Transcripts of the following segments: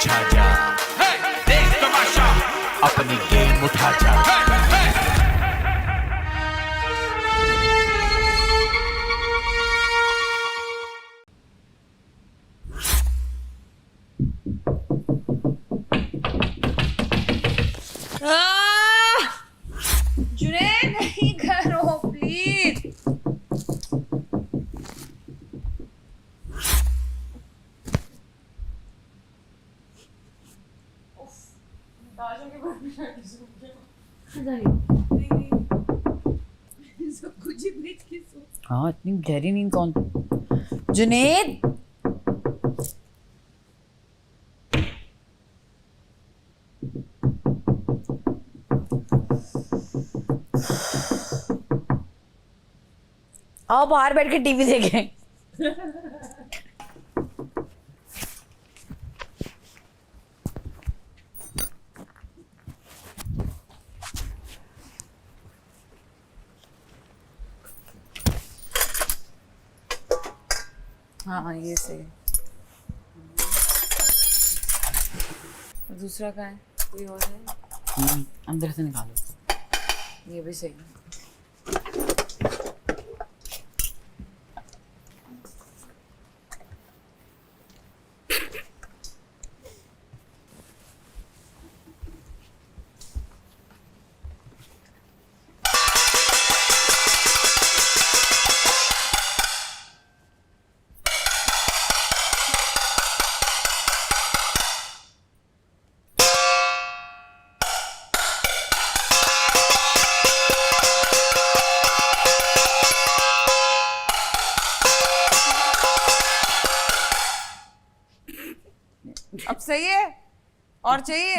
छा जा, देख तमाशा, अपनी गेम उठा जा। जुनैद नहीं करो प्लीज। हाँ इतनी गहरी नींद कौन? जुनैद आओ बाहर बैठ के टीवी देखें। हाँ ये सही है। दूसरा कहाँ है? कोई और है? अंदर से निकालो। ये भी सही है। अब सही है और चाहिए?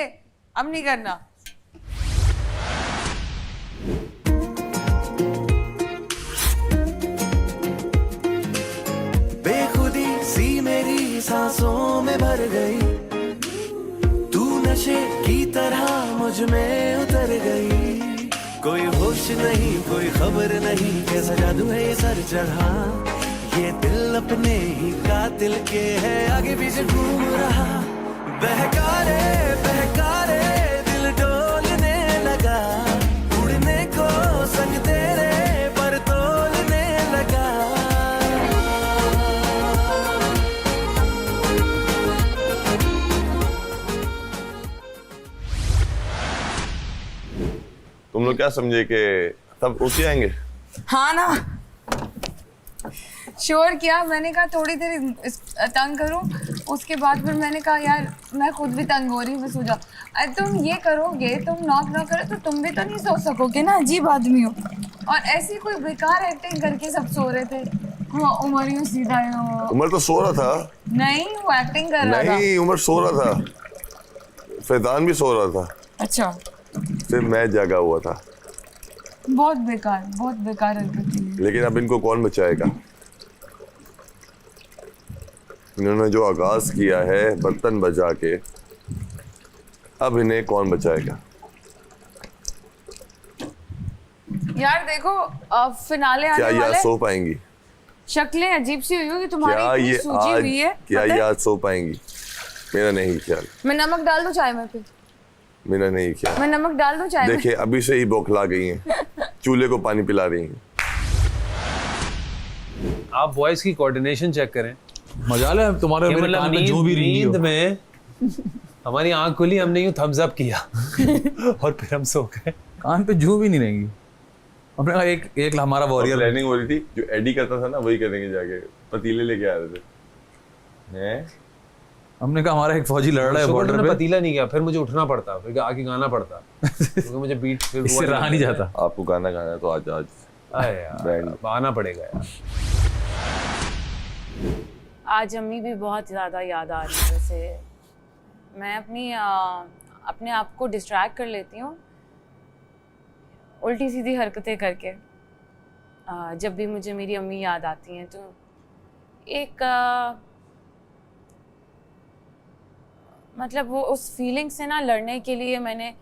अब नहीं करना। बेखुदी सी मेरी सांसों में भर गई, तू नशे की तरह मुझ में उतर गई। कोई होश नहीं कोई खबर नहीं, कैसा जादू है ये सर चढ़ा। ये दिल अपने ही कातिल के है आगे पीछे घूम रहा। बहकारे बहकारे दिल डोलने लगा, उड़ने को संग तेरे पर तोलने लगा। तुम लोग क्या समझे कि सब उठ जाएंगे? हाँ ना, श्योर किया। मैंने कहा थोड़ी देर तंग करूं, उसके बाद फिर मैंने कहा यार मैं खुद भी तंग हो रही हूँ, मैं सो जाऊं। अरे तुम ये करोगे, तुम नॉक ना करो तो तुम भी तो नहीं सो सकोगे ना, अजीब आदमी हो। और ऐसी कोई बेकार एक्टिंग करके सब सो रहे थे। हाँ उमर यूं सीधा यूं। उमर तो सो रहा था। नहीं वो एक्टिंग कर रहा था। नहीं उमर सो रहा था, फैजान भी सो रहा था। अच्छा सिर्फ मैं जागा हुआ था। बहुत बेकार हरकत थी। लेकिन अब इनको कौन बचाएगा? इन्होंने जो आगाज किया है बर्तन बजा के, अब इन्हें कौन बचाएगा? यार देखो फिनाले आने क्या ये वाला आज है। सो पाएंगी? शक्लें अजीब सी हुई होगी तुम्हारी, क्या इतनी ये सूजी आज हुई है। क्या पता ये है? आज सो पाएंगी? मेरा नहीं ख्याल। मैं नमक डाल दूं चाय में? फिर मेरा नहीं ख्याल। मैं नमक डाल दूं चाय में? देखिए अभी से ही बौखला गई हैं, चूल्हे को पानी पिला रही हैं। आप वॉइस की कोऑर्डिनेशन चेक करें। मजाल है तुम्हारे कि मेरे मतलब कान में जो भी रही नींद हो। में हमारी आंख खुली, हमने यूं थम्स अप किया और फिर हम सो गए। कान पे जू भी नहीं रहेंगी। अपने कहा एक हमारा वॉरियर प्लानिंग हो रही थी, जो एडी करता था ना वही करेंगे, जाके पतीले लेके आ रहे थे। हैं? हमने कहा हमारा एक फौजी लड़ रहा है शुक्र बॉर्डर तुमने पे, पतीला नहीं किया, फिर मुझे उठना पड़ता, फिर आके गाना पड़ता क्योंकि मुझे बीट फिर इससे रहा नहीं जाता। आपको गाना गाना है तो आज अरे यार बैंड। अब आना पड़ेगा यार। आज अम्मी भी बहुत ज़्यादा याद आ रही है। वैसे मैं अपने आप को डिस्ट्रैक्ट कर लेती हूँ उल्टी सीधी हरकतें करके। जब भी मुझे मेरी अम्मी याद आती हैं तो एक मतलब वो उस फीलिंग से ना लड़ने के लिए मैंने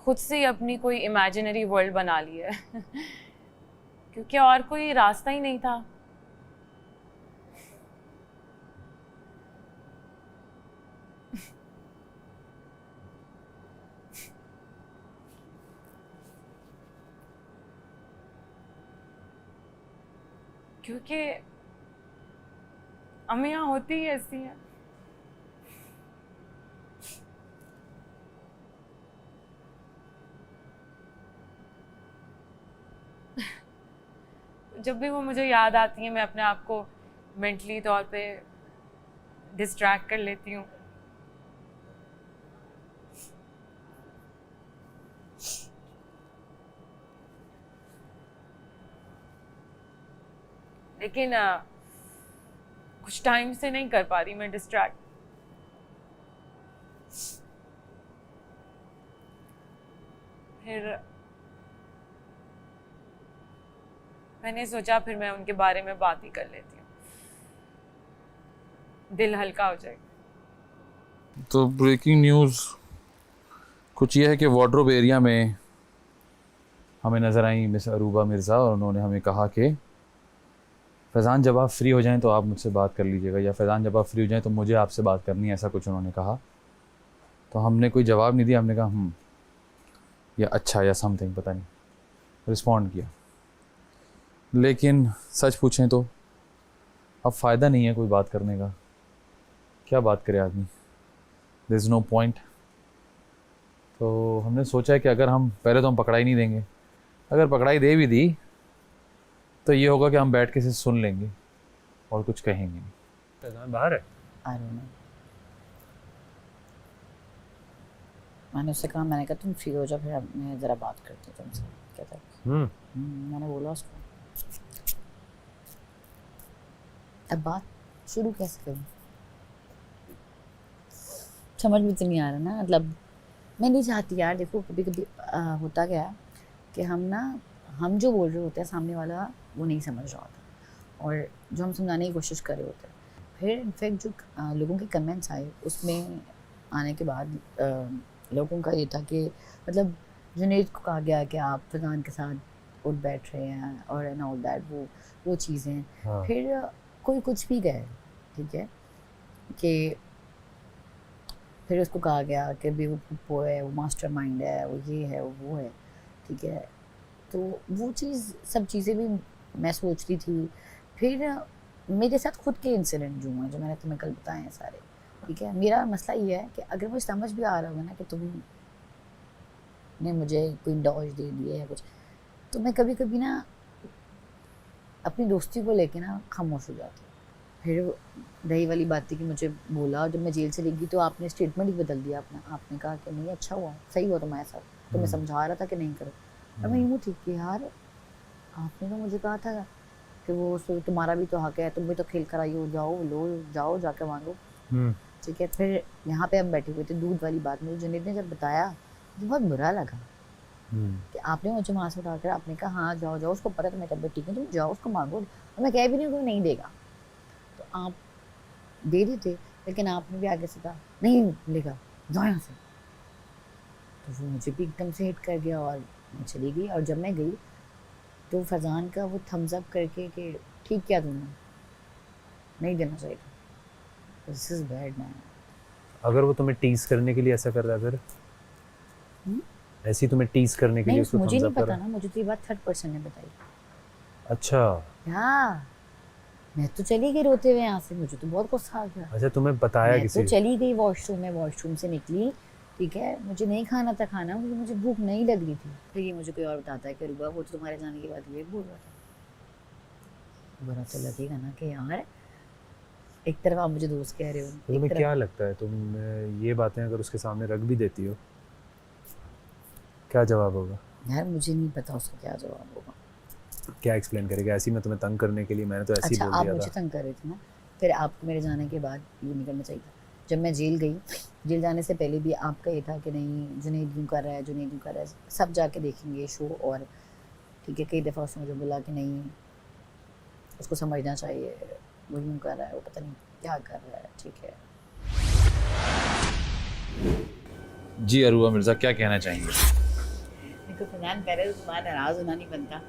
खुद से ही अपनी कोई इमेजिनरी वर्ल्ड बना ली है क्योंकि और कोई रास्ता ही नहीं था। क्योंकि अम्मियाँ होती ही ऐसी हैं। जब भी वो मुझे याद आती है मैं अपने आप को मेंटली तौर पे डिस्ट्रैक्ट कर लेती हूँ। लेकिन कुछ टाइम से नहीं कर पा रही मैं डिस्ट्रैक्ट। फिर मैंने सोचा फिर मैं उनके बारे में बात ही कर लेती हूँ, दिल हल्का हो जाएगा। तो ब्रेकिंग न्यूज़ कुछ ये है कि वार्डरोब एरिया में हमें नज़र आई मिस अरूबा मिर्ज़ा और उन्होंने हमें कहा कि फैज़ान जब आप फ्री हो जाएं तो आप मुझसे बात कर लीजिएगा, या फैज़ान जब आप फ्री हो जाएं तो मुझे आपसे बात करनी है, ऐसा कुछ उन्होंने कहा। तो हमने कोई जवाब नहीं दिया, हमने कहा या अच्छा या समथिंग पता नहीं, रिस्पॉन्ड किया। लेकिन सच पूछें तो अब फ़ायदा नहीं है कोई बात करने का, क्या बात करे आदमी, देयर इज़ नो पॉइंट। तो हमने सोचा है कि अगर हम पहले तो हम पकड़ाई नहीं देंगे, अगर पकड़ाई दे भी दी तो ये होगा कि हम बैठ के इसे सुन लेंगे और कुछ कहेंगे नहीं। फैज़ान बाहर है? I don't know। मैंने उससे कहा, मैंने कहा तुम फ्री हो जाओ फिर मैं ज़रा बात करती हूँ तुमसे। कहता है मैंने बोला उसको अब बात शुरू कैसे करूँ, समझ में तो नहीं आ रहा ना। मतलब मैं नहीं चाहती यार, देखो कभी कभी होता क्या है कि हम जो बोल रहे होते हैं सामने वाला वो नहीं समझ रहा होता, और जो हम समझाने की कोशिश कर रहे होते हैं, फिर इनफैक्ट जो लोगों के कमेंट्स आए उसमें आने के बाद लोगों का ये था कि मतलब जुनैद को कहा गया कि आप फैज़ान के साथ उठ बैठ रहे हैं और एंड ऑल दैट, वो चीज़ें। हाँ। फिर कोई कुछ भी गए, ठीक है, कि फिर उसको कहा गया कि भी वो है, वो मास्टरमाइंड है, वो ये है, वो है, ठीक है। तो वो चीज़ सब चीज़ें भी मैं सोच रही थी। फिर मेरे साथ खुद के इंसिडेंट जो हुए, जो मैंने तुम्हें कल बताए हैं सारे, ठीक है। मेरा मसला ये है कि अगर मुझे समझ भी आ रहा होगा ना कि तुमने मुझे कोई डॉज दे दिया है कुछ, तो मैं कभी कभी ना अपनी दोस्ती को लेके ना खामोश हो जाती हूँ। फिर रही वाली बात थी कि मुझे बोला, जब मैं जेल से गई तो आपने स्टेटमेंट ही बदल दिया अपना, आपने कहा कि नहीं अच्छा हुआ, सही हुआ तुम्हारे साथ, तो मैं समझा रहा था कि नहीं करो। और मैं यूँ थी कि यार आपने तो मुझे कहा था कि वो तुम्हारा भी तो हक है, तुम भी तो खेल कर आई हो, जाओ जाके मांगो, ठीक है। फिर यहाँ पे हम बैठे हुए थे, दूध वाली बात मुझे जुनैद ने जब बताया तो बहुत बुरा लगा कि आपने मुझे वहाँ से उठाकर आपने कहा हाँ जाओ, उसको पता है तुम्हारी तबीयत ठीक है, तुम जाओ उसको मांगो। और मैं कह भी नहीं कोई नहीं देगा, तो आप दे देते, लेकिन आपने भी आगे से कहा नहीं लेगा, जाओ यहाँ से। तो वो मुझे भी एकदम से हिट कर गया और मैं चली गई। और जब मैं गई तो फैज़ान का वो थम्स अप करके कि ठीक किया तुमने, नहीं देना चाहिए था, दिस इज़ बैड मैन। अगर वो तुम्हें टीज करने के लिए ऐसा कर रहा है, फिर ऐसी तुम्हें टीज करने के लिए नहीं, उसको मुझे thumbs नहीं up कर पता रहा है? ना, मुझे तो ये बात थर्ड पर्सन ने बताई। अच्छा हाँ, मैं तो चली गई रोते हुए यहाँ से, मुझे तो बहुत गुस्सा आ गया। अच्छा, तुम्हें बताया मैं किसी तो चली गई वॉशरूम में, वॉशरूम से निकली, ठीक है, मुझे नहीं खाना था खाना, मुझे भूख नहीं लग रही थी। फिर ये मुझे कोई और बताता है कि रुबा वो तो तुम्हारे जाने के बाद ये बोल रहा था। बुरा तो लगेगा ना कि यार एक तरफ आप मुझे दोस्त कह रहे हो, तो तुम्हें क्या लगता है, तुम ये बातें अगर उसके सामने रख भी देती हो, क्या जवाब होगा? यार मुझे नहीं पता उसका क्या जवाब होगा। क्या एक्सप्लेन करेगा? ऐसी मैं तुम्हें तंग करने के लिए मैंने तो ऐसे ही अच्छा, बोल आप दिया मुझे था। तंग कर रहे थे ना, फिर आपको मेरे जाने के बाद ये नहीं करना चाहिए था। जब मैं जेल गई, जेल जाने से पहले भी आपका ये था कि नहीं जुनैद यूँ कर रहा है, जुनैद यूँ कर रहा है, सब जाके देखेंगे शो, और ठीक है, कई दफ़ा उसने मुझे बोला कि नहीं उसको समझना चाहिए, वो यूँ कर रहा है, वो पता नहीं क्या कर रहा है, ठीक है। जी अरूबा मिर्ज़ा क्या कहना चाहेंगे? देखो फैज़ान, पहले तो तुम्हारा नाराज़ होना नहीं बनता।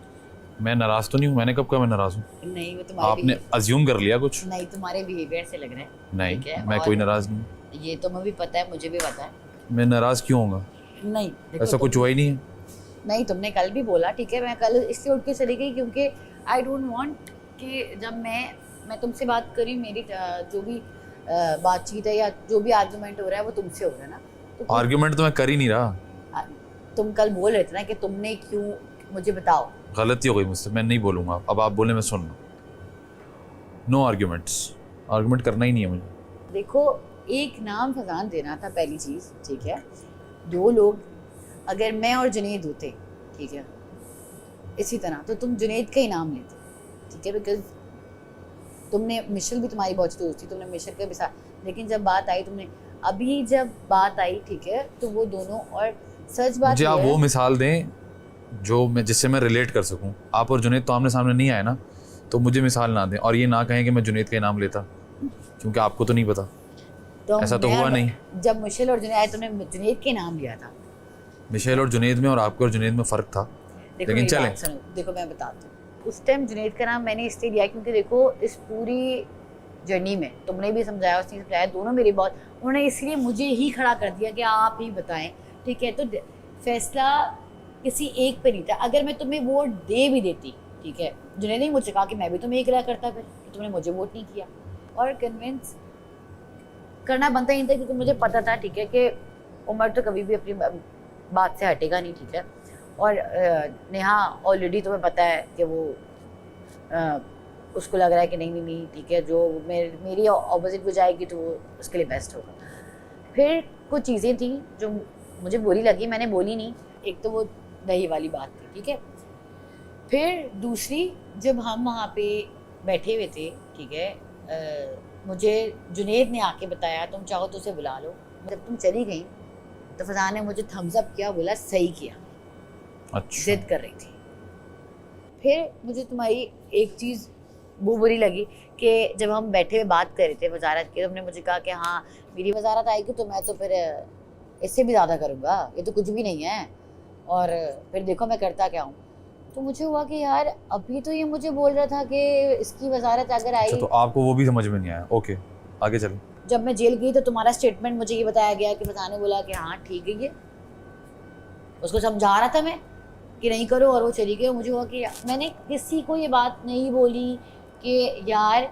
मैं नाराज़ तो नहीं हूँ, मैंने कब कहा मैं नाराज़ हूँ? नहीं, वो तुम्हारे आपने अज्यूम कर लिया कुछ? नहीं, तुम्हारे बिहेवियर से लग रहा है। नहीं, ठीक है, मैं और कोई नाराज़ नहीं। ये तुम्हें भी पता है, मुझे भी पता है। मैं नाराज़ क्यों होऊंगा? नहीं देखो, ऐसा कुछ हुआ ही नहीं है। नहीं, तुमने कल भी बोला, ठीक है, मैं कल इसलिए उठ के चली गई क्योंकि आई डोंट वांट कि जब मैं तुमसे बात करी, मेरी जो भी बातचीत है या जो भी आर्गुमेंट हो रहा है वो तुमसे हो रहा है ना, तो आर्ग्यूमेंट तो मैं कर ही नहीं रहा। तुम कल बोल रहे थे ना कि तुमने क्यों, मुझे बताओ। गलती हो गई मुझसे, मैं नहीं बोलूँगा। अब आप बोले मैं सुन लूँ। नो आर्ग्यूमेंट्स, आर्ग्यूमेंट करना ही नहीं है मुझे। देखो, एक नाम फजान देना था पहली चीज़, ठीक है। दो लोग, अगर मैं और जुनेद होते, ठीक है, इसी तरह, तो तुम जुनेद का ही नाम लेते, ठीक है, बिकॉज तुमने, मिशेल भी तुम्हारी बहुत दोस्त थी, तुमने मिशेल का भी साथ, लेकिन जब बात आई तुमने, अभी जब बात आई, ठीक है, तो वो दोनों, और सच बात मुझे ये आप है, वो मिसाल दें जो मैं, जिससे मैं रिलेट कर सकूं। आप और जुनेद तो आमने सामने नहीं आए ना, तो मुझे मिसाल ना दें और ये ना कहें कि मैं जुनेद का नाम लेता, क्योंकि आपको तो नहीं पता, तो ऐसा तो हुआ नहीं। जब मिशेल और जुनेद आए, तुमने जुनेद के नाम लिया था। मिशेल और जुनेद में और आपके और जुनेद में फ़र्क था। देखो लेकिन मेरी चलें। बात सुनो, देखो मैं बताती हूँ, उस टाइम जुनेद का नाम मैंने इसलिए लिया क्योंकि देखो इस पूरी जर्नी में तुमने भी समझाया, उसने समझाया, दोनों मेरी बहुत, उन्होंने इसलिए मुझे ही खड़ा कर दिया कि आप ही बताएं, ठीक है। तो फैसला किसी एक पे नहीं था। अगर मैं तुम्हें वोट दे भी देती, ठीक है, जुनेद ने मुझसे कहा कि मैं भी तुम्हें एक रहा करता, फिर कि तुमने मुझे वोट नहीं किया, और कन्विंस करना बनता ही नहीं था क्योंकि मुझे पता था, ठीक है, कि उमर तो कभी भी अपनी बात से हटेगा नहीं, ठीक है। और नेहा ऑलरेडी तुम्हें पता है कि वो उसको लग रहा है कि नहीं, ठीक है, जो मेरी ऑपोजिट हो जाएगी तो वो उसके लिए बेस्ट होगा। फिर कुछ चीज़ें थी जो मुझे बुरी लगी, मैंने बोली नहीं। एक तो वो दही वाली बात थी, ठीक है। फिर दूसरी, जब हम वहाँ पे बैठे हुए थे, ठीक है, मुझे जुनेद ने आके बताया तुम चाहो तो उसे बुला लो। जब तुम चली गई तो फजान ने मुझे थम्स अप किया, बोला सही किया। अच्छा, जिद कर रही थी। फिर मुझे तुम्हारी एक चीज़ वो बुरी लगी कि जब हम बैठे हुए बात कर रहे थे वजारत की, तुमने मुझे कहा कि हाँ मेरी वजारत आएगी तो मैं तो फिर इससे भी ज़्यादा करूँगा, ये तो कुछ भी नहीं है, और फिर देखो मैं करता क्या हूँ। तो मुझे हुआ कि यार अभी तो ये मुझे बोल रहा था कि इसकी वजारत अगर आई। अच्छा, तो आपको वो भी समझ में नहीं आया। ओके, आगे चलें। जब मैं जेल गई तो तुम्हारा स्टेटमेंट मुझे ये बताया गया कि फजान ने बोला कि हाँ ठीक है, ये उसको समझा रहा था मैं कि नहीं करो, और वो चली गई। मुझे हुआ कि मैंने किसी को ये बात नहीं बोली कि यार,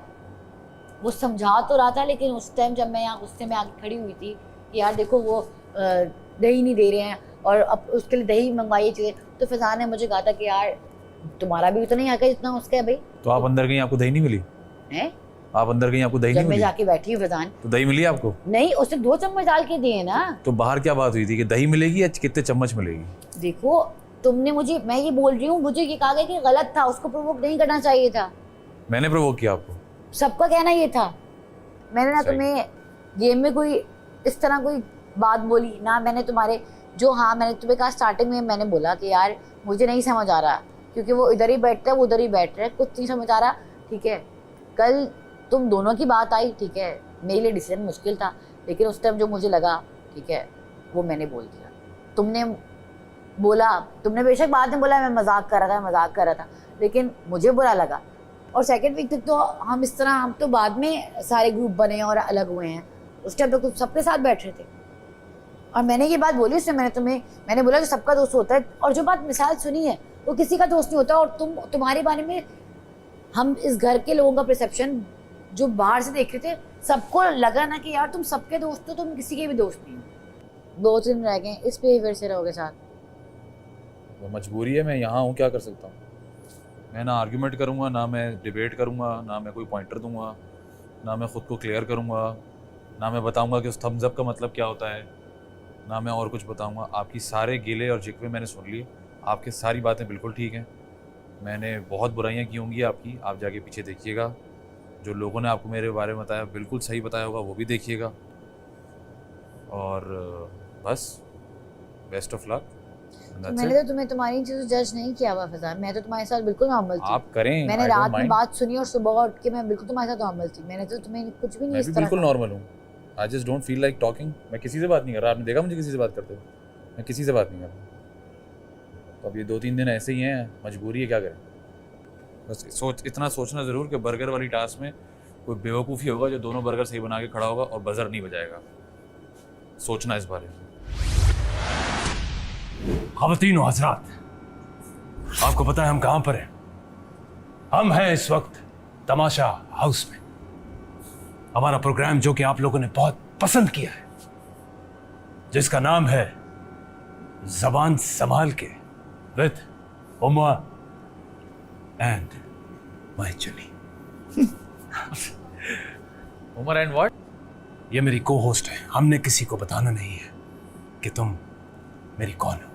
वो समझा तो रहा था, लेकिन उस टाइम जब मैं यहाँ गुस्से में आके खड़ी हुई थी कि यार देखो वो दही नहीं दे रहे हैं और अब उसके लिए दही मंगवाई चीज़ें, तो फजान ने मुझे कहा था कि यार तुम्हारा भी तो नहीं आकर जितना उसका है भाई। तो आप अंदर गई, आपको दही नहीं मिली? हैं? आप अंदर गई, आपको दही जब नहीं मैं मिली? जाके बैठी हूँ फजान, तो दही मिली आपको? नहीं, उसने 2 चम्मच डाल के दिए ना। तो बाहर क्या बात हुई थी कि दही मिलेगी या कितने चम्मच मिलेगी? देखो तुमने मुझे, मैं ये बोल रही हूँ, मुझे ये कहा गया कि गलत था, उसको प्रोवोक नहीं करना चाहिए था। मैंने प्रोवोक किया आपको? सबका कहना ये था। मैंने ना सही। तुम्हें गेम में कोई इस तरह कोई बात बोली ना, मैंने तुम्हारे जो, हाँ मैंने तुम्हें कहा स्टार्टिंग में, मैंने बोला कि यार मुझे नहीं समझ आ रहा क्योंकि वो इधर ही बैठता है, वो उधर ही बैठ रहा है, कुछ नहीं समझ आ रहा, ठीक है। कल तुम दोनों की बात आई, ठीक है, मेरे लिए डिसीजन मुश्किल था, लेकिन उस टाइम जो मुझे लगा, ठीक है, वो मैंने बोल दिया। तुमने बोला, तुमने बेशक बाद में बोला मैं मजाक कर रहा था, लेकिन मुझे बुरा लगा। और सेकंड वीक तक तो हम इस तरह, हम तो बाद में सारे ग्रुप बने और अलग हुए हैं, उस टाइम तो सबके साथ बैठ रहे थे। और मैंने ये बात बोली उससे, मैंने बोला जो सबका दोस्त होता है, और जो बात मिसाल सुनी है वो किसी का दोस्त नहीं होता। और तुम्हारे बारे में हम इस घर के लोगों का परसेप्शन जो बाहर से देख रहे थे, सबको लगा ना कि यार तुम सबके दोस्त हो, तुम किसी के भी दोस्त नहीं हो। 2 दिन रह गए, इस बिहेवियर से रहोगे साथ। वो मजबूरी है, मैं यहाँ हूँ, क्या कर सकता हूँ। मैं ना आर्ग्यूमेंट करूँगा, ना मैं डिबेट करूँगा, ना मैं कोई पॉइंटर दूंगा, ना मैं ख़ुद को क्लियर करूँगा, ना मैं बताऊँगा कि उस थम्स अप का मतलब क्या होता है, ना मैं और कुछ बताऊँगा। आपकी सारे गिले और जिक्वे मैंने सुन लिए, आपकी सारी बातें बिल्कुल ठीक हैं। मैंने बहुत बुराइयाँ की होंगी आपकी, आप जाके पीछे देखिएगा। जो लोगों ने आपको मेरे बारे में बताया बिल्कुल सही बताया होगा, वो भी देखिएगा। और बस बेस्ट ऑफ लक। मैंने तो तुम्हें तुम्हारी चीज़ जज नहीं किया हुआ फजान, मैं तो तुम्हारे साथ बिल्कुल नॉर्मल थी। आप करें, मैंने रात में बात सुनी और सुबह उठ के मैं बिल्कुल तुम्हारे साथ नॉर्मल थी। मैंने तो तुम्हें कुछ भी नहीं मैं इस भी तरह बिल्कुल का। नॉर्मल हूँ। I just don't feel like talking. मैं किसी से बात नहीं कर रहा, आपने देखा मुझे किसी से बात करते हुए? मैं किसी से बात नहीं कर रहा। तो अब ये 2-3 दिन ऐसे ही हैं, मजबूरी है, क्या करें। बस इतना सोचना ज़रूर कि बर्गर वाली टास्क में कोई बेवकूफ़ी होगा जो दोनों बर्गर सही बना के खड़ा होगा और बजर नहीं बजाएगा। सोचना इस बारे में। ख़वातीन हज़रात, आपको पता है हम कहाँ पर हैं? हम हैं इस वक्त तमाशा हाउस में हमारा प्रोग्राम जो कि आप लोगों ने बहुत पसंद किया है, जिसका नाम है ज़बान संभाल के with Uma and my Juni. Umar and what? ये मेरी को होस्ट है। हमने किसी को बताना नहीं है कि तुम मेरी कौन हो।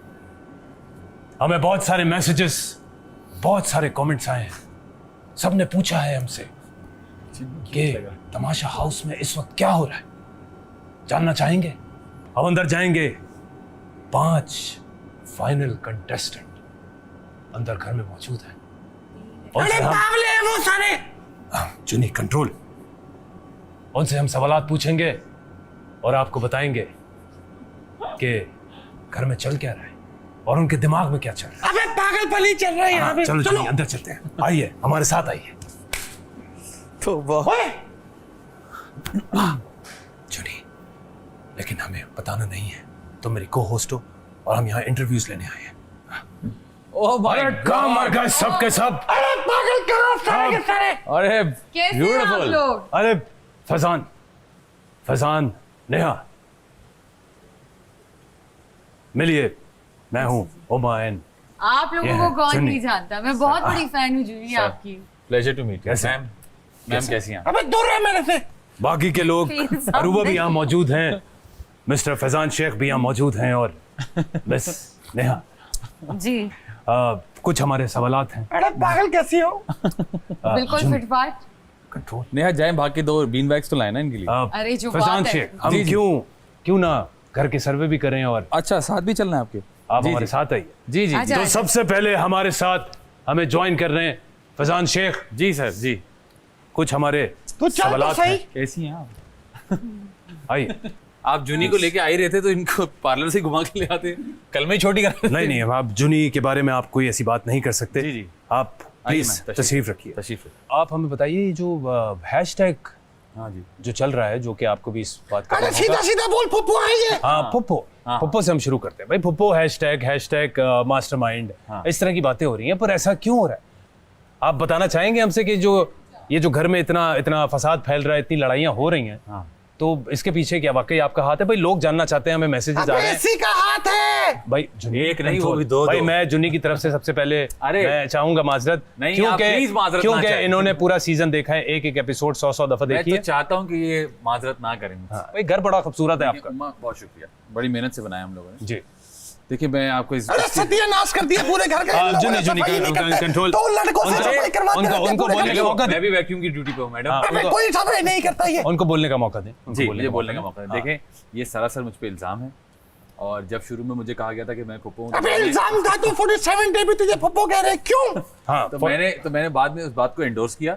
हमें बहुत सारे मैसेजेस, बहुत सारे कमेंट्स आए हैं। सबने पूछा है हमसे कि तमाशा हाउस में इस वक्त क्या हो रहा है, जानना चाहेंगे। हम अंदर जाएंगे। 5 फाइनल कंटेस्टेंट अंदर घर में मौजूद हैं। अरे पागल है वो सारे। जुनी कंट्रोल। उनसे हम सवालात पूछेंगे और आपको बताएंगे कि घर में चल क्या रहा है और उनके दिमाग में क्या चल रहा है। अबे पागलपनी चल रहा है यहाँ पे। चलो चलो अंदर चलते हैं। आइए हमारे साथ आइए। तो जुनी, लेकिन हमें बताना नहीं है तुम मेरी को होस्ट हो और हम यहाँ इंटरव्यूज लेने आए हैं। ओह माय काम मर गए सब के सब। अरे पागल करो सारे के सारे। अरे कैसे हैं आप ब्यूटीफुल। लोग? अरे फैजान, नेहा, मिलिए। मैं हूँ ओमायन। आप लोगों ये को है, कौन जुनी। नहीं जानता, मैं बहुत बड़ी फैन हूँ जुनी आपकी। Pleasure to meet you. कैसे? मैम कैसी हैं? अबे दूर रह मेरे से। बाकी के लोग, अरूबा भी यहाँ मौजूद हैं, मिस्टर फैजान शेख भी यहाँ मौजूद हैं और मिस नेहा। जी कुछ हमारे सवालात हैं। अरे पागल कैसी हो? बिल्कुल जुनी, फिटफाट। कंट्रोल। नेहा जाए भाग के 2 बीन बैग्स तो लाए ना इनके लिए। अरे जो फैजान बात है। शेख, हम जी, जी। क्यों ना घर के सर्वे भी करें और अच्छा साथ भी चलना है आपके? आप जी, हमारे जी। साथ आइए। जी जी आ जी। जाए। तो सबसे पहले हमारे साथ हमें ज्वाइन कर रहे हैं फैजान शेख। जी सर जी। कुछ हमारे तू चल तो सवालात सही। हैं। कैसी हैं आप? आइए। आप जुनी को लेके आ ही रहे थे तो इनको पार्लर से घुमा के ले आते, कल में ही छोटी कर। नहीं नहीं, अब आप जुनी के बारे में आप कोई ऐसी बात नहीं कर सकते। जी, जी। आप आइए प्लीज मैम, तशरीफ रखिए। तशरीफ। आप हमें बताइए जो हैशटैग हाँ जी। जो चल रहा है, जो कि आपको भी इस बात का अरे पता सीधा होगा। सीधा बोल फुप्पो है ये। हाँ पुप्पो। हाँ। पुप्पो से हम शुरू करते हैं भाई। पुप्पो हैशटैग मास्टरमाइंड, हाँ। इस तरह की बातें हो रही हैं, पर ऐसा क्यों हो रहा है? आप बताना चाहेंगे हमसे कि ये जो घर में इतना फसाद फैल रहा है, इतनी लड़ाइयाँ हो रही हैं, हाँ। तो इसके पीछे क्या वाकई आपका हाथ है? भाई लोग जानना चाहते हैं, हमें मैसेजेस आ अबे रहे हैं। इसी का हाथ है। भाई जुनी, एक नहीं, वो control। भी दो भाई दो। मैं जुनी की तरफ से सबसे पहले अरे, मैं चाहूंगा माजरत, नहीं, आप please माजरत ना क्योंकि चाहें। इन्होंने पूरा सीजन देखा है, एक एपिसोड 100 दफा मैं देखी तो है। चाहता हूँ कि ये माजरत ना करें मुझसे। भाई घर बड़ा खूबसूरत है आपका। अम्मा, बहुत शुक्रिया, बड़ी मेहनत से बनाया हम लोगों ने। जी देखिए मैं आपको इस अरे सत्यानाश कर दिया पूरे घर का। इन लोगों ने जुनी सफाई नहीं करते। कंट्रोल। दो लड़कों से सफाई करवाते रहते हैं उनको पूरे घर बोलने की। का मौका मैं दें। भी वैक्यूम की ड्यूटी पे हूँ मैडम। हाँ, अबे कोई सफाई नहीं करता ये। उनको बोलने का मौका दें। उनको जी मुझे बोलने का दें। मौका दें। देखें ये सरासर मुझ पे इल्जाम है और जब शुरू में मुझे कहा गया था कि मैं फुप्पो हूँ तो अबे मैंने- इल्जाम था तो 47 डे भी तुझे फुप्पो कह रहे क्यों? हाँ, तो मैंने बाद में उस बात को एंडोर्स किया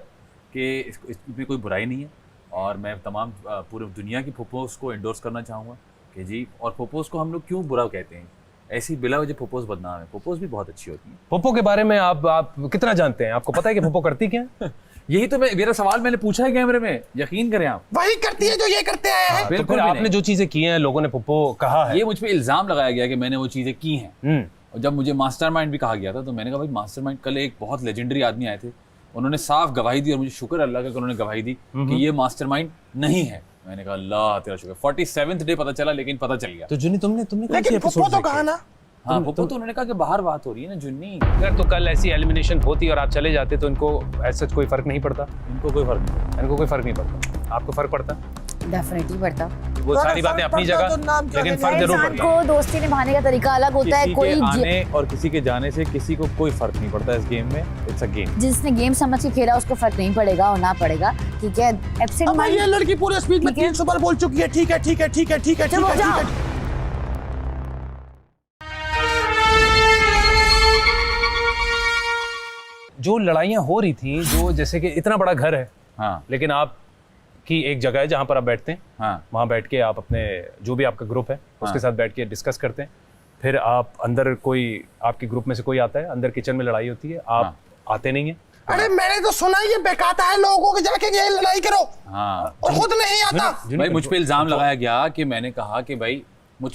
कि इसमें कोई बुराई नहीं है और मैं तमाम पूरी दुनिया की फुप्पोस को एंडोर्स करना चाहूँगा कि जी, और फुप्पोस को हम लोग क्यों बुरा कहते हैं? ऐसी बिला वजह फुप्पोस बदनाम है। फुप्पोस भी बहुत अच्छी होती हैं। पुप्पो के बारे में आप कितना जानते हैं? आपको पता है कि पुप्पो करती क्या है? यही तो मेरा सवाल मैंने पूछा है कैमरे में, यकीन करें आप। वही करती है जो ये करते हैं। तो बिल्कुल फिर भी आपने नहीं। जो चीजें की हैं, लोगों ने पुप्पो कहा है। ये मुझ पे इल्जाम लगाया गया कि मैंने वो चीजें की हैं। और जब मुझे मास्टरमाइंड भी कहा गया था तो मैंने कहा भाई मास्टरमाइंड, कल एक बहुत लेजेंडरी आदमी आए थे, उन्होंने साफ गवाही दी और मुझे शुक्र अल्लाह का कि उन्होंने गवाही दी कि ये मास्टरमाइंड नहीं है। मैंने कहा अल्लाह तेरा शुक्र। 47th डे पता चला, लेकिन पता चल गया। तो जुनी तुमने कौन सी लेकिन एपिसोड फुप्पो तो कहा ना। हाँ फुप्पो तो उन्होंने कहा कि बाहर बात हो रही है ना जुन्नी। अगर तो कल ऐसी एलिमिनेशन होती और आप चले जाते तो इनको ऐसा कोई फर्क नहीं पड़ता? इनको कोई फर्क नहीं। इनको कोई फर्क नहीं पड़ता। आपको फर्क पड़ता? डेफिनेटली पड़ता। वो सारी बातें अपनी जगह, लेकिन फर्क जरूर इंसान पड़ता। को दोस्ती निभाने का तरीका अलग होता है। किसी कोई के आने और किसी के जाने से किसी को कोई फर्क नहीं पड़ता इस गेम में। It's a game. जिसने गेम समझ के खेला उसको फर्क नहीं पड़ेगा और ना पड़ेगा। ठीक है, एब्सेंट अब ये लड़की पूरे स्पीड में ठीक है। 300 बार बोल चुकी है। ठीक है ठीक है ठीक है ठीक है ठीक चुप हो है जाओ। ठीक है। जो लड़ाइयाँ हो रही थी, जो जैसे कि इतना बड़ा घर है, हाँ लेकिन आप की एक जगह है जहाँ पर आप बैठते हैं, हाँ वहाँ बैठ के आप अपने जो भी आपका ग्रुप है उसके साथ बैठ के डिस्कस करते हैं। फिर आप अंदर, कोई आपके ग्रुप में से कोई आता है, अंदर किचन में लड़ाई होती है, आप आते नहीं है। अरे मैंने तो सुना ये बेकाता है लोगों को जाके ये लड़ाई करो हाँ। और खुद नहीं आता। भाई मुझ पे इल्जाम लगाया गया कि मैंने कहा कि भाई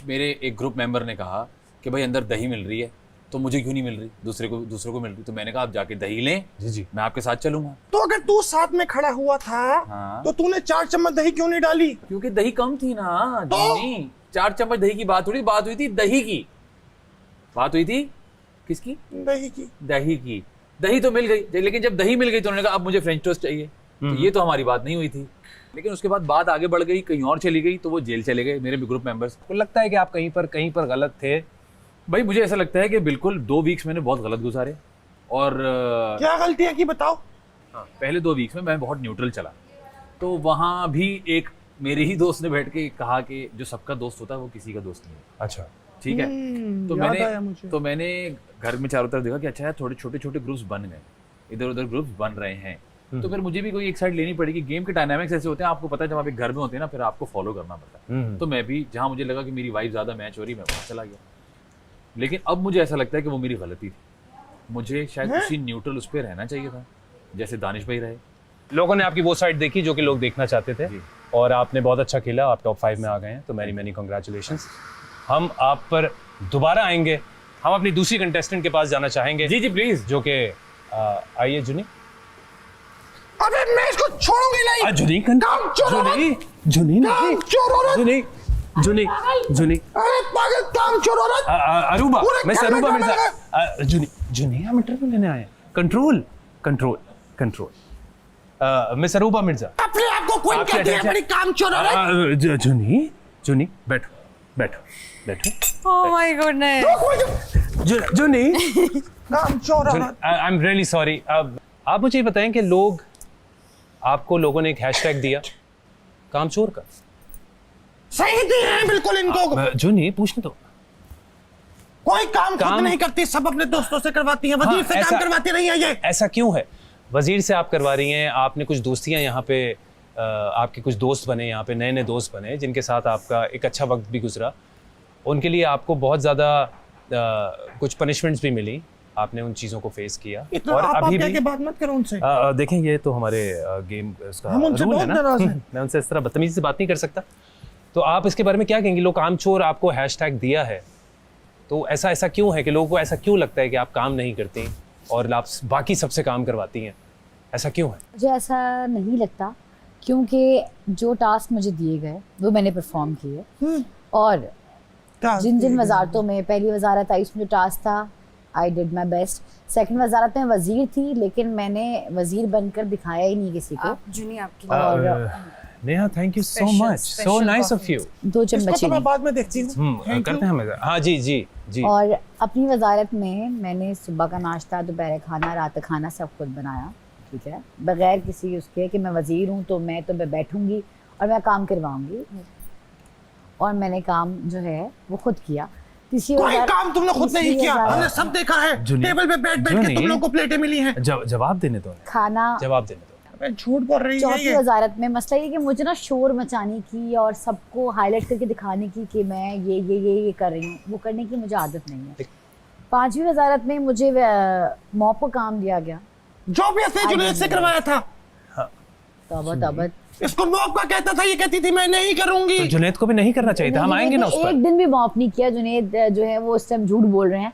मेरे एक ग्रुप मेंबर ने कहा कि भाई अंदर दही मिल रही है तो मुझे क्यों नहीं मिल रही, दूसरे को मिल रही। तो मैंने कहा आप जाके दही लें, जी जी। मैं आपके साथ चलूंगा। तो अगर तू साथ में खड़ा हुआ था हाँ। तो तूने 4 चम्मच दही क्यों नहीं डाली? क्योंकि दही कम थी ना जी। 4 चम्मच दही की बात हुई थी दही की बात हुई थी। किसकी? दही की। दही तो मिल गई, लेकिन जब दही मिल गई तो उन्होंने कहा अब मुझे फ्रेंच टोस्ट चाहिए। तो ये तो हमारी बात नहीं हुई थी। लेकिन उसके बाद बात आगे बढ़ गई, कहीं और चली गई, तो वो जेल चले गए मेरे भी ग्रुप मेंबर्स। को लगता है कि आप कहीं पर गलत थे? भाई मुझे ऐसा लगता है कि बिल्कुल 2 वीक्स मैंने बहुत गलत गुजारे। और क्या गलती है की बताओ? हाँ, पहले 2 वीक्स में मैं बहुत न्यूट्रल चला। तो वहाँ भी एक मेरे ही दोस्त ने बैठ के कहा कि जो सबका दोस्त होता है वो किसी का दोस्त नहीं है। अच्छा, ठीक है। मुझे। तो मैंने घर में चारों तरफ देखा कि अच्छा यार थोड़े छोटे छोटे ग्रुप्स बन गए, इधर उधर ग्रुप्स बन रहे हैं। तो फिर मुझे भी कोई एक साइड लेनी पड़ेगी। गेम के डायनामिक्स ऐसे होते हैं, आपको पता है जब आप एक घर में होते हैं ना, फिर आपको फॉलो करना पड़ता है। तो मैं भी जहाँ मुझे लगा कि मेरी वाइफ ज़्यादा मैच हो रही, मैं वहाँ चला गया। लेकिन अब मुझे ऐसा लगता है कि वो मेरी गलती थी। मुझे शायद उसी न्यूट्रल उस पर रहना चाहिए था जैसे दानिश भाई रहे। लोगों ने आपकी वो साइड देखी जो कि लोग देखना चाहते थे, और आपने बहुत अच्छा खेला, आप टॉप 5 में आ गए हैं, तो मैनी कॉन्ग्रेचुलेशंस। हम आप पर दोबारा आएंगे। हम अपनी दूसरी कंटेस्टेंट के पास जाना चाहेंगे। जी प्लीज। जो कि आइए जुनी। अबे मैं इसको छोड़ूंगी नहीं। जुनी अरे पागल, काम चोर औरत। अरूबा, पूरे मिस घर में अरूबा गाना मिर्जा। जुनी हम इंटरव्यू लेने आए हैं। कंट्रोल। Miss Aruba Mirza. अपने आप को कोई कहती है बड़ी काम चोर औरत? जुनी बैठो। Oh my goodness. जुनी काम चोर औरत। I am really sorry. अब आप मुझे ये बताएं कि लोगों ने एक हैशटैग दिया कामचोर का। सही दिए हैं बिल्कुल इनको। जुनी पूछने दो। कोई काम खुद नहीं करती, सब अपने दोस्तों से करवाती हैं। वजीर से काम करवाती नहीं है ये। ऐसा क्यों है? वजीर से आप करवा रही हैं, आपने कुछ दोस्तियां यहाँ पे, आपके कुछ दोस्त बने यहाँ पे, नए दोस्त बने जिनके साथ आपका एक अच्छा वक्त भी गुजरा। उनके लिए आपको बहुत ज़्यादा कुछ पनिशमेंट्स भी मिली, आपने उन चीज़ों को फेस किया। और अभी भी बात मत करो उनसे। देखें ये तो हमारे गेम का रूल है ना, मैं उनसे इस तरह बदतमीजी से बात नहीं कर सकता। तो आप इसके बारे में क्या कहेंगे? लोग कामचोर आपको हैशटैग दिया है, तो ऐसा क्यों है कि लोगों को ऐसा क्यों लगता है कि आप काम नहीं करती और आप बाकी सबसे काम करवाती हैं? ऐसा क्यों है? मुझे ऐसा नहीं लगता, क्योंकि जो टास्क मुझे दिए गए वो मैंने परफॉर्म किए। और जिन वजारतों में, पहली वजारत आई उसमें जो टास्क था, I did my best. Second वजारत में वजीर थी, लेकिन मैंने वजीर बनकर दिखाया ही नहीं किसी को। जुनी आपकी और Neha, thank you so much, so nice of you. 2 चम्मच तो मैं बाद में देखती हूँ। करते हैं मजा। हाँ जी। और अपनी वजारत में मैंने सुबह का नाश्ता, दोपहर खाना, रात का खाना सब खुद बनाया, ठीक है, बगैर किसी उसके कि मैं वजीर हूँ तो मैं बैठूंगी और मैं काम करवाऊंगी। और मैंने काम जो है वो खुद किया। कोई काम तुमने खुद नहीं किया, हमने सब देखा है। टेबल पे बैठ के तुम लोगों को प्लेटें मिली हैं। जवाब देने दो। खाना जवाब देने दो। झूठ बोल रही है चौथी वजारत में मसला ये कि मुझे ना शोर मचाने की और सबको हाईलाइट करके दिखाने की कि मैं ये कर रही हूँ, वो करने की मुझे आदत नहीं है। 5वीं वजारत में मुझे मॉप का काम दिया गया, जो भी ऐसे जुनैद से करवाया था। तौबा इसको मॉप का कहता था, ये कहती थी मैं नहीं करूंगी। तो जुनैद को भी नहीं करना चाहिए था, हम आएंगे ना उस पर। एक दिन भी मॉप नहीं किया जुनैद, जो है वो इस टाइम झूठ बोल रहे हैं।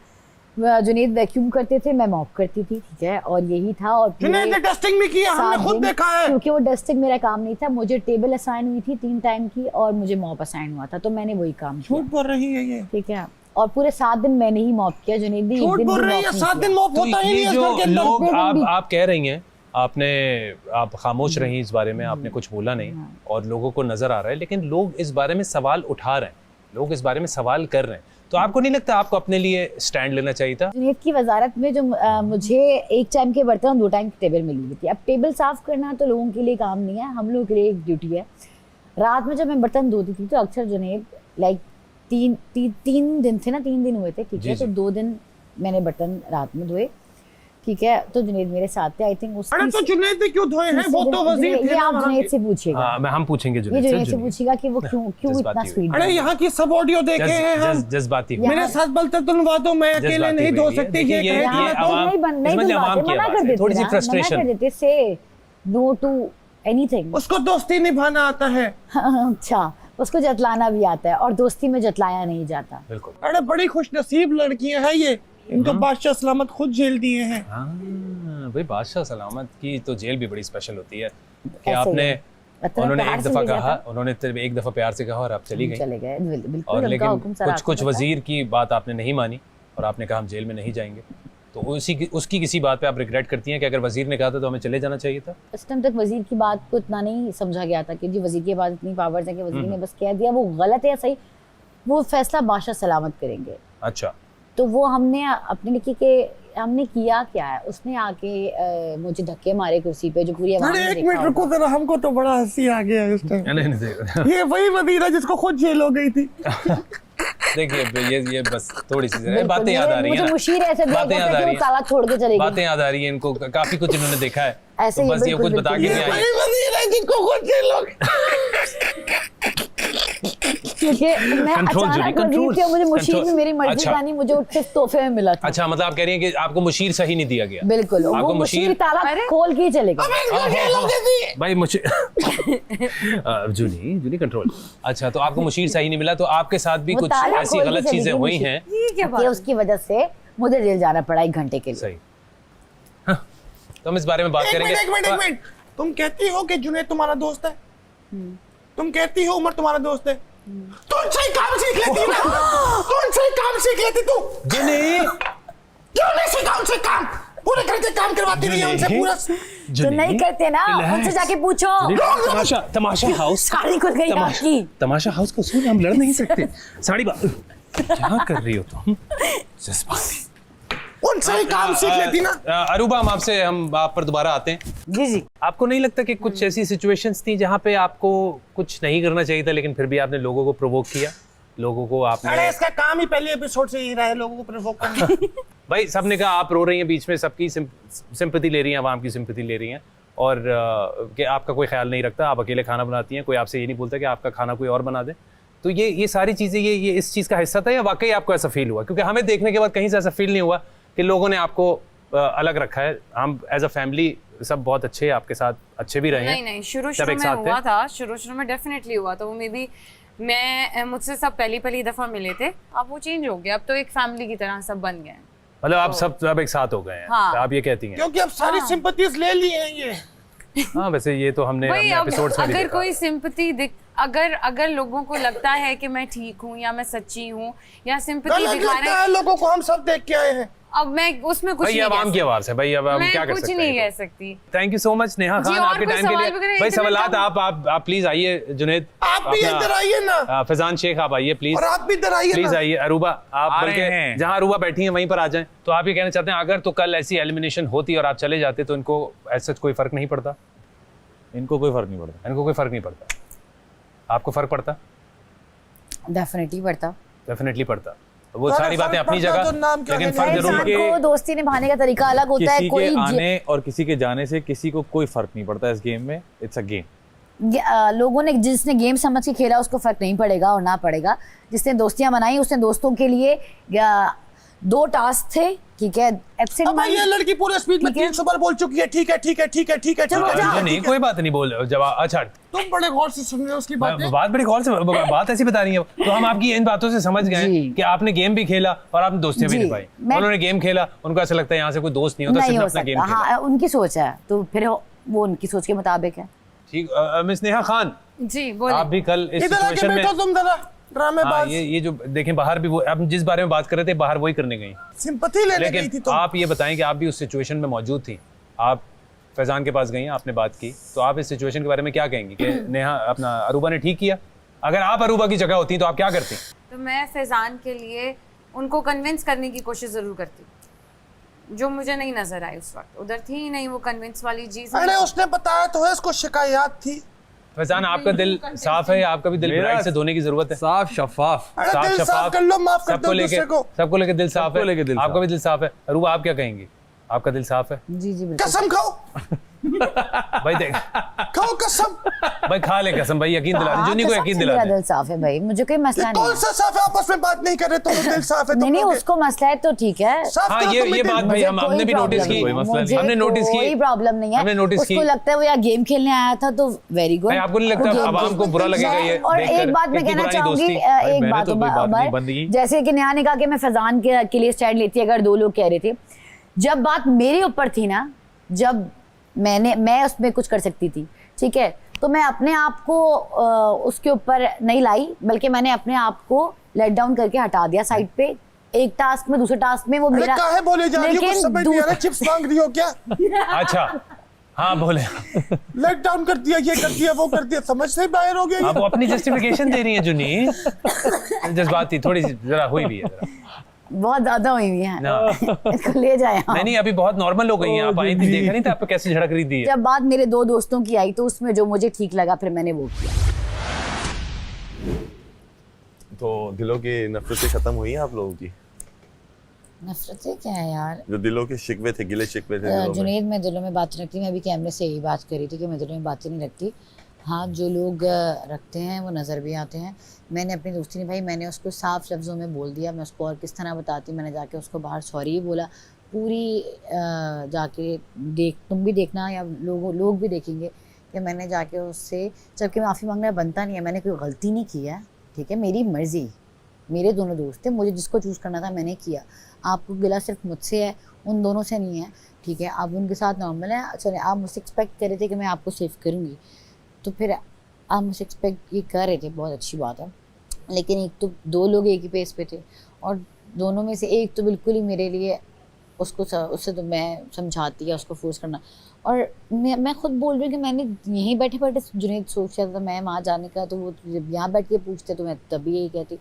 जुनैद वैक्यूम करते थे, मैं मॉप करती थी, ठीक है, और यही था। और जुनैद ने डस्टिंग भी किया, हमने खुद देखा है। क्योंकि वो डस्टिंग मेरा काम नहीं था, मुझे टेबल असाइन हुई थी 3 टाइम की और मुझे मॉप असाइन हुआ था, तो मैंने वही काम किया। झूठ बोल रही है ये, ठीक है। और पूरे 7 दिन मैंने ही मॉप किया। जुनैद ने झूठ बोल रही है, 7 दिन मॉप होता ही नहीं है। जो लोग आप कह रही हैं, आप खामोश रही इस बारे में, आपने कुछ बोला नहीं और लोगों को नजर आ रहा है, लेकिन लोग इस बारे में सवाल उठा रहे हैं, लोग इस बारे में सवाल कर रहे हैं। तो आपको नहीं लगता आपको अपने लिए स्टैंड लेना चाहिए था? जुनैद की वजारत में जो मुझे 1 टाइम के बर्तन 2 टाइम की टेबल मिली हुई थी। अब टेबल साफ करना तो लोगों के लिए काम नहीं है, हम लोगों के लिए एक ड्यूटी है। रात में जब मैं बर्तन धोती थी तो अक्सर जुनैद लाइक 3 दिन थे ना, 3 दिन हुए थे, ठीक है, तो 2 दिन मैंने बर्तन रात में धोए, ठीक है। तो जुनैद मेरे साथ थे, आई थिंक उस। अरे तो जुनैद ने क्यों धोए हैं? वो तो वजीर थे। ये आप जुनैद से पूछिएगा। हम पूछेंगे जुनैद से पूछिएगा कि वो क्यों इतना स्वीट। अरे यहाँ की सब ऑडियो देखे हैं हम। जज्बाती मेरे साथ बर्तन धुलवा दो, मैं अकेले नहीं धो सकती। ये थोड़ी सी फ्रस्ट्रेशन से नो टू एनीथिंग। उसको दोस्ती निभाना आता है। अच्छा, उसको जतलाना भी आता है और दोस्ती में जतलाया नहीं जाता। बिल्कुल। अरे बड़ी खुशनसीब लड़कियां हैं ये। इनको बादशाह सलामत खुद जेल दिए हैं। हाँ भाई, बादशाह सलामत की तो जेल भी बड़ी स्पेशल होती है कि ऐसे आपने ही है। मतलब उन्होंने प्यार एक से दफा ले गया कहा, था। उन्होंने एक दफा प्यार से कहा और आप चली गई। चले गए बिल्कुल, और उनका लेकिन हुक्म सर कुछ आपको कुछ पता है। वजीर की बात आपने नहीं मानी और आपने कहा हम जेल में नहीं जाएंगे, तो उसकी किसी बात पे आप रिग्रेट करती हैं कि अगर वजीर ने कहा था तो हमें चले जाना चाहिए था? उस टाइम तक वजीर की बात को इतना नहीं समझा गया था कि जी वजीर के पास इतनी पावर्स है कि वजीर ने बस कह दिया, वो गलत है या सही वो फैसला बादशाह सलामत करेंगे। अच्छा, तो वो हमने अपने लिखी के हमने किया क्या है, उसने आके मुझे धक्के मारे कुर्सी पे, जो पूरी आवाम अरे ने एक देखा मिनट रुको होगा। जरा, हमको तो बड़ा हंसी आ गया है इस टाइम। नहीं ये वही वजीर है जिसको खुद जेल हो गई थी। देखिए ये बस थोड़ी सी बिल्कुल, बातें याद आ रही मुझे हैं मुशीर ऐसे देख बातें रहा याद था आ कि रही वो ताला छोड़ के चले हैं, गए। बातें याद आ रही हैं इनको, काफी कुछ इन्होंने देखा है, ऐसे तो ही बस ये बिल्कुल, कुछ बता के बिल्कुल। नहीं आई। वही वजीर है जिसको खुद जेल हो गई। क्योंकि मैं कंट्रोल अचानक जुड़ी, वजीर कंट्रोल, थी और मुझे मुशीर कंट्रोल। भी मेरी मर्जी अच्छा। का नहीं, मुझे सिर्फ तोहफे में मिला था। अच्छा, मतलब आप कह रही हैं कि आपको मुशीर सही नहीं दिया गया? बिल्कुल, वो आपको मुशीर ताला खोल के ही चले गए। भाई मुझे जूनी कंट्रोल। अच्छा, तो आपको मुशीर सही नहीं मिला, तो आपके साथ भी वो कुछ ताला ऐसी खोल के गलत चली चीजें गई हुई मुशीर। हैं? ये क्या कि बात उसकी वजह से मुझे जेल जाना पड़ा 1 घंटे के लिए। सही, हाँ, तो हम इस बारे में बात करेंगे। एक मिनट तुम कहती हो कि जुनैद तुम्हारा दोस्त है, तुम कहती हो उमर तुम्हारा दोस्त है, तो उनसे ही काम सीख लेती ना। तो उनसे ही काम सीख लेती तू। जुनी, क्यों नहीं सीखा उनसे काम? पूरे घर के काम करवाती रही है उनसे पूरा। जो नहीं करते ना उनसे जाके पूछो। तमाशा हाउस, साड़ी खुल गई आपकी। तमाशा हाउस का उसूल हम लड़ नहीं सकते। साड़ी क्या कर रही हो तुम? जज्बाती। उनसे ही काम सीख लेती ना। अरूबा, हम आप पर दोबारा आते हैं। जी जी। आपको नहीं लगता कि कुछ ऐसी सिचुएशंस थी जहाँ पे आपको कुछ नहीं करना चाहिए था, लेकिन फिर भी आपने लोगों को प्रोवोक किया, लोगों को अरे आपने? इसका काम ही पहले एपिसोड से ही रहा है लोगों को प्रोवोक करना। भाई सबने कहा आप रो रही हैं बीच में, सबकी सिंपैथी ले रही हैं, आवाम की सिंपैथी ले रही हैं, और कि आपका कोई ख्याल नहीं रखता, आप अकेले खाना बनाती हैं, कोई आपसे ये नहीं बोलता कि आपका खाना कोई और बना दे। तो ये सारी चीज़ें ये इस चीज़ का हिस्सा था या वाकई आपको ऐसा फील हुआ? क्योंकि हमें देखने के बाद कहीं से ऐसा फील नहीं हुआ कि लोगों ने आपको अलग रखा है। हम एज अ फैमिली सब बहुत अच्छे, आपके साथ अच्छे भी रहे हैं। नहीं शुरू सब एक में साथ थे? हुआ था, शुरू में डेफिनेटली हुआ था। वो मे बी मुझसे सब पहली दफा मिले थे, अब वो चेंज हो गया, अब तो एक फैमिली की तरह सब बन गए हैं। मतलब आप सब एक साथ हो गए हैं? हाँ। आप ये कहती हैं? क्योंकि अब सारी सिंपैथीज ले ली हैं ये। हाँ, वैसे ये तो हमने भाई अब एपिसोड्स में भी अगर देखा। कोई सिंपैथी अगर लोगों को लगता है कि मैं ठीक हूँ या मैं सच्ची हूँ या सिंपैथी गलत दिखा लगता रहे, है लोगों को, हम सब देख के आए हैं। अब मैं उसमें कुछ भाई ये नहीं आवाम कह की आवाज है भाई, अब हम मैं क्या कर कुछ सकते नहीं हैं? कह सकती। Thank you so much Neha ji, Khan, और आपके कोई टाइम के सवाल लिए। वगैरह भाई इतने सवालात कम? आप प्लीज आइए। जुनैद, आप भी अपना- इधर आइए ना, फैजान शेख आप आइए प्लीज, और आप भी इधर आइए प्लीज ना। आइए। अरूबा आप आ बल्कि रहे हैं। जहाँ अरूबा बैठी हैं वहीं पर आ जाएं। तो आप ये कहना चाहते हैं अगर तो कल ऐसी एलिमिनेशन होती और आप चले जाते तो इनको ऐसा कोई फर्क नहीं पड़ता? इनको कोई फर्क नहीं पड़ता। इनको कोई फर्क नहीं पड़ता, आपको फर्क पड़ता? डेफिनेटली पड़ता। डेफिनेटली पड़ता। वो अगर सारी बातें फर्क अपनी पड़ता जगह, तो नाम क्यों लेकिन नहीं फर्क है? जरूर इंसान को दोस्ती निभाने का तरीका अलग होता है। किसी कोई के आने और किसी के जाने से किसी को कोई फर्क नहीं पड़ता इस गेम में। It's a game. लोगों ने जिसने गेम समझ के खेला उसको फर्क नहीं पड़ेगा और ना पड़ेगा। जिसने दोस्तियां बनाई उसने दोस्तों के लिए 2 टास्क थे, ठीक है, एब्सेंट अब भाई ये लड़की पूरे स्पीच में ठीक है। 300 बार बोल चुकी है। ठीक है ठीक है ठीक है ठीक है ठीक है, ठीक है, नहीं, ठीक है। कोई बात नहीं बोल जवाब। अच्छा, तुम बड़े गौर से सुन रहे हो उसकी बातें। बात बड़ी गौर से, बात ऐसी बता रही है तो हम आपकी इन बातों से समझ गए जी। कि आपने गेम भी खेला और आपने दोस्तियां भी जी, निभाई। मैं- उन्होंने गेम खेला, उनको ऐसा लगता है यहाँ से कोई दोस्त नहीं होता, नहीं सिर्फ हो अपना गेम सकता। खेला। हाँ, उनकी सोच है, तो फिर वो उनकी सोच के मुताबिक है। ठीक। मिस नेहा खान, जी बोले। आप भी कल इस इधर आके सिचुएशन में, बैठो तुम जरा, हाँ, ड्रामेबाज। ये जो देखें बाहर भी वो अब जिस बारे में बात कर रहे थे बाहर वही करने गई, सिंपैथी लेने गई थी लेकिन तुम। आप ये बताएं कि आप भी उस सिचुएशन में मौजूद थी, आप फैजान के पास गई हैं, आपने बात की, तो आप इस सिचुएशन के बारे में क्या कहेंगी कि नेहा अपना अरूबा ने ठीक किया? अगर आप अरूबा की जगह होती तो आप क्या करती? तो मैं फैजान के लिए उनको कन्विंस करने की कोशिश जरूर करती, जो मुझे नहीं नजर आई उस वक्त, उधर थी ही नहीं वो कन्विंस वाली चीज। अरे उसने बताया तो है, इसको शिकायत थी। फैजान आपका दिल साफ है, आपका भी दिल मेरा ब्राइट से धोने की जरूरत है? साफ शफाफ। अरे दिल साफ कर लो, माफ कर दो दूसरे को। सबको लेके दिल साफ है, सबको लेके दिल आपका साफ। भी दिल साफ है। अरूबा आप क्या कहेंगी? आपका दिल साफ है? जी जी बिल्कुल। कसम खाओ, भाई देख खाओ कसम। भाई खा ले कसम भाई, यकीन दिला जुन्नी को यकीन दिला मेरा दे। दिल साफ है भाई, मुझे कोई मसला नहीं कौन है। सा साफ है? आपस में बात नहीं कर रहे तो दिल साफ है नहीं तुम नहीं, लोग के। उसको मसला है तो ठीक है। साफ हाँ करो ये तुम ये दिल। बात भाई हमने भी नोटिस की, हमने नोटिस की, कोई प्रॉब्लम नहीं है, हमने नोटिस उसको की। लगता है वो यहाँ गेम खेलने आया था तो वेरी गुड। भाई आपको नहीं लगता आवाम को बुरा लगेगा ये और देखकर एक बात मैं इतनी कहना पुरानी चाहूंगी, दोस्ती? एक मैंने बात तो कोई बात नहीं उमर, बंद की। जैसे कि नेहा ने कहा कि मैं फैजान के लिए स्टैंड लेती, अगर दो लोग कह रहे थे, जब बात मेरे ऊपर थी ना, जब मैं उसमें कुछ कर सकती थी, ठीक है, तो मैं अपने आप को उसके ऊपर नहीं लाई, बल्कि मैंने अपने आप को लेट डाउन करके हटा दिया साइड पे। एक टास्क में दूसरे टास्क में वो अरे मेरा, काहे बोले जा रही हो? कुछ समझ नहीं आ रहा। चिप्स मांग रही हो क्या? अच्छा हाँ बोले, लेट डाउन कर दिया, ये कर दिया, वो कर दिया, समझ से बाहर हो गया आप ये। अपनी जस्टिफिकेशन दे रही है जुन्नी, जज्बाती थोड़ी सी जरा हुई भी है जरा। बहुत ज्यादा हुई हुई है, ना। इसको ले जाए। नहीं नहीं अभी बहुत नॉर्मल हो गई हैं, आप आई थी देखा नहीं था आप कैसे झड़क रही थी। जब बात मेरे दो दोस्तों की आई तो उसमें जो मुझे ठीक लगा फिर मैंने वो किया। तो दिलों की नफरतें खत्म हुई हैं आप लोगों की? नफरतें क्या है यार, जो दिलों के शिकवे थे, गिले शिकवे थे दिलों में। जुनेद मैं दिलों में बात रखती, मैं अभी कैमरे से यही बात कर रही थी कि मैं दिलों में बातें नहीं रखती। हाँ जो लोग रखते हैं वो नज़र भी आते हैं। मैंने अपनी दोस्ती निभाई, मैंने उसको साफ लफ्ज़ों में बोल दिया, मैं उसको और किस तरह बताती, मैंने जाके उसको बाहर सॉरी बोला पूरी, जाके तुम भी देखना या लोग भी देखेंगे कि मैंने जाके उससे, जबकि माफ़ी मांगना बनता नहीं है, मैंने कोई गलती नहीं की है, ठीक है, मेरी मर्ज़ी, मेरे दोनों दोस्त थे, मुझे जिसको चूज़ करना था मैंने किया। आपको गिला सिर्फ मुझसे है, उन दोनों से नहीं है, ठीक है, आप उनके साथ नॉर्मल है। चले आप मुझसे एक्सपेक्ट कर रहे थे कि मैं आपको सेव करूँगी, तो फिर आप मुझसे एक्सपेक्ट ये कर रहे थे, बहुत अच्छी बात है, लेकिन एक तो दो लोग एक ही पेस पे थे और दोनों में से एक तो बिल्कुल ही मेरे लिए उससे तो मैं समझाती या उसको फोर्स करना, और मैं खुद बोल रही हूँ कि मैंने यहीं बैठे बैठे जुनेद सोच रहा था मैं वहाँ जाने का, तो वो जब यहाँ बैठ के पूछते तो मैं तभी यही कहती।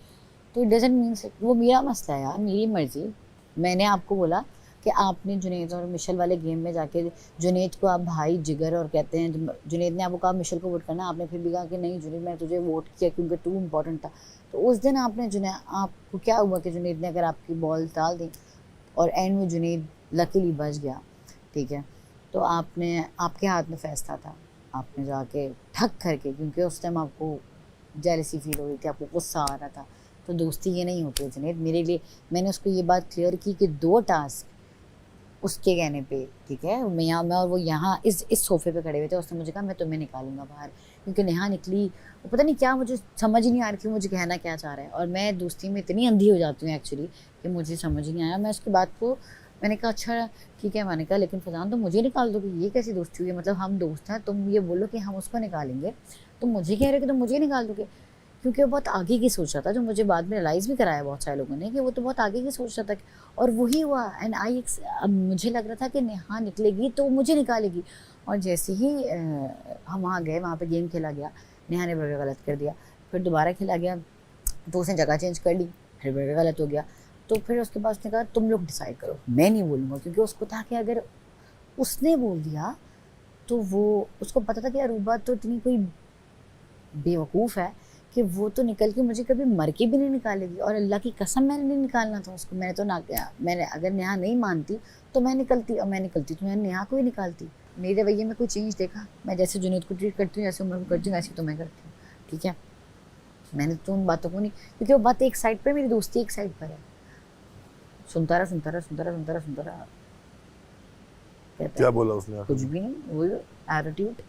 तो इट डजंट मीन, वो मेरा मसला है यार, मेरी मर्ज़ी। मैंने आपको बोला कि आपने जुनेद और मिशेल वाले गेम में जाके जुनेद को आप भाई जिगर और कहते हैं, जुनेद ने आपको कहा मिशेल को वोट करना, आपने फिर भी कहा कि नहीं जुनेद मैंने तुझे वोट किया क्योंकि तू इम्पोर्टेंट था। तो उस दिन आपको क्या हुआ कि जुनेद ने अगर आपकी बॉल डाल दी और एंड में जुनेद लकीली बच गया, ठीक है, तो आपके हाथ में फैसला था, आपने जाके ठक करके, क्योंकि उस टाइम आपको जेलसी फील हो रही थी, आपको गुस्सा आ रहा था, तो दोस्ती ये नहीं होती है जुनेद मेरे लिए। मैंने उसको ये बात क्लियर की कि 2 टास्क उसके कहने पे, ठीक है, मैं और वो यहाँ इस सोफे पे खड़े हुए थे, उसने मुझे कहा मैं तुम्हें निकालूंगा बाहर, क्योंकि नेहा निकली, वो पता नहीं क्या, मुझे समझ ही नहीं आ रही थी मुझे कहना क्या चाह रहा है, और मैं दोस्ती में इतनी अंधी हो जाती हूँ एक्चुअली कि मुझे समझ ही नहीं आया। मैं उसकी बात को मैंने कहा अच्छा ठीक है, मैंने कहा लेकिन फैजान तुम मुझे निकाल दोगे, ये कैसी दोस्ती हुई है, मतलब हम दोस्त हैं, तुम ये बोलो कि हम उसको निकालेंगे, तुम मुझे कह रहे हो कि तुम मुझे निकाल दोगे, क्योंकि वो बहुत आगे की सोच रहा था, जो मुझे बाद में रियलाइज़ भी कराया बहुत सारे लोगों ने कि वो तो बहुत आगे की सोच रहा था, और वही हुआ। एंड अब मुझे लग रहा था कि नेहा निकलेगी तो मुझे निकालेगी, और जैसे ही हम वहाँ गए, वहाँ पे गेम खेला गया, नेहा ने बर्गर गलत कर दिया, फिर दोबारा खेला गया तो उसने जगह चेंज कर ली, फिर बर्गर गलत हो गया, तो फिर उसके बाद उसने कहा तुम लोग डिसाइड करो, मैं नहीं बोलूँगा, क्योंकि उसको था कि अगर उसने बोल दिया तो वो, उसको पता था कि अरूबा तो इतनी कोई बेवकूफ़ है कि वो तो निकल के मुझे कभी मर के भी नहीं निकालेगी, और अल्लाह की कसम मैंने नहीं निकालना था उसको, मैंने तो ना किया, मैंने अगर नेहा नहीं मानती तो मैं निकलती, और मैं निकलती तो मैं नेहा को ही निकालती। मेरे रवैये में कोई चेंज देखा? मैं जैसे जुनेद को ट्रीट करती हूँ, जैसे उमर को करती हूँ, वैसे तो मैं करती हूँ, ठीक है, मैंने तो उन बातों को नहीं, क्योंकि वो बात एक साइड पर, मेरी दोस्ती एक साइड पर है, सुनता रहा। क्या बोला उसने? कुछ भी नहीं, वो एटीट्यूड।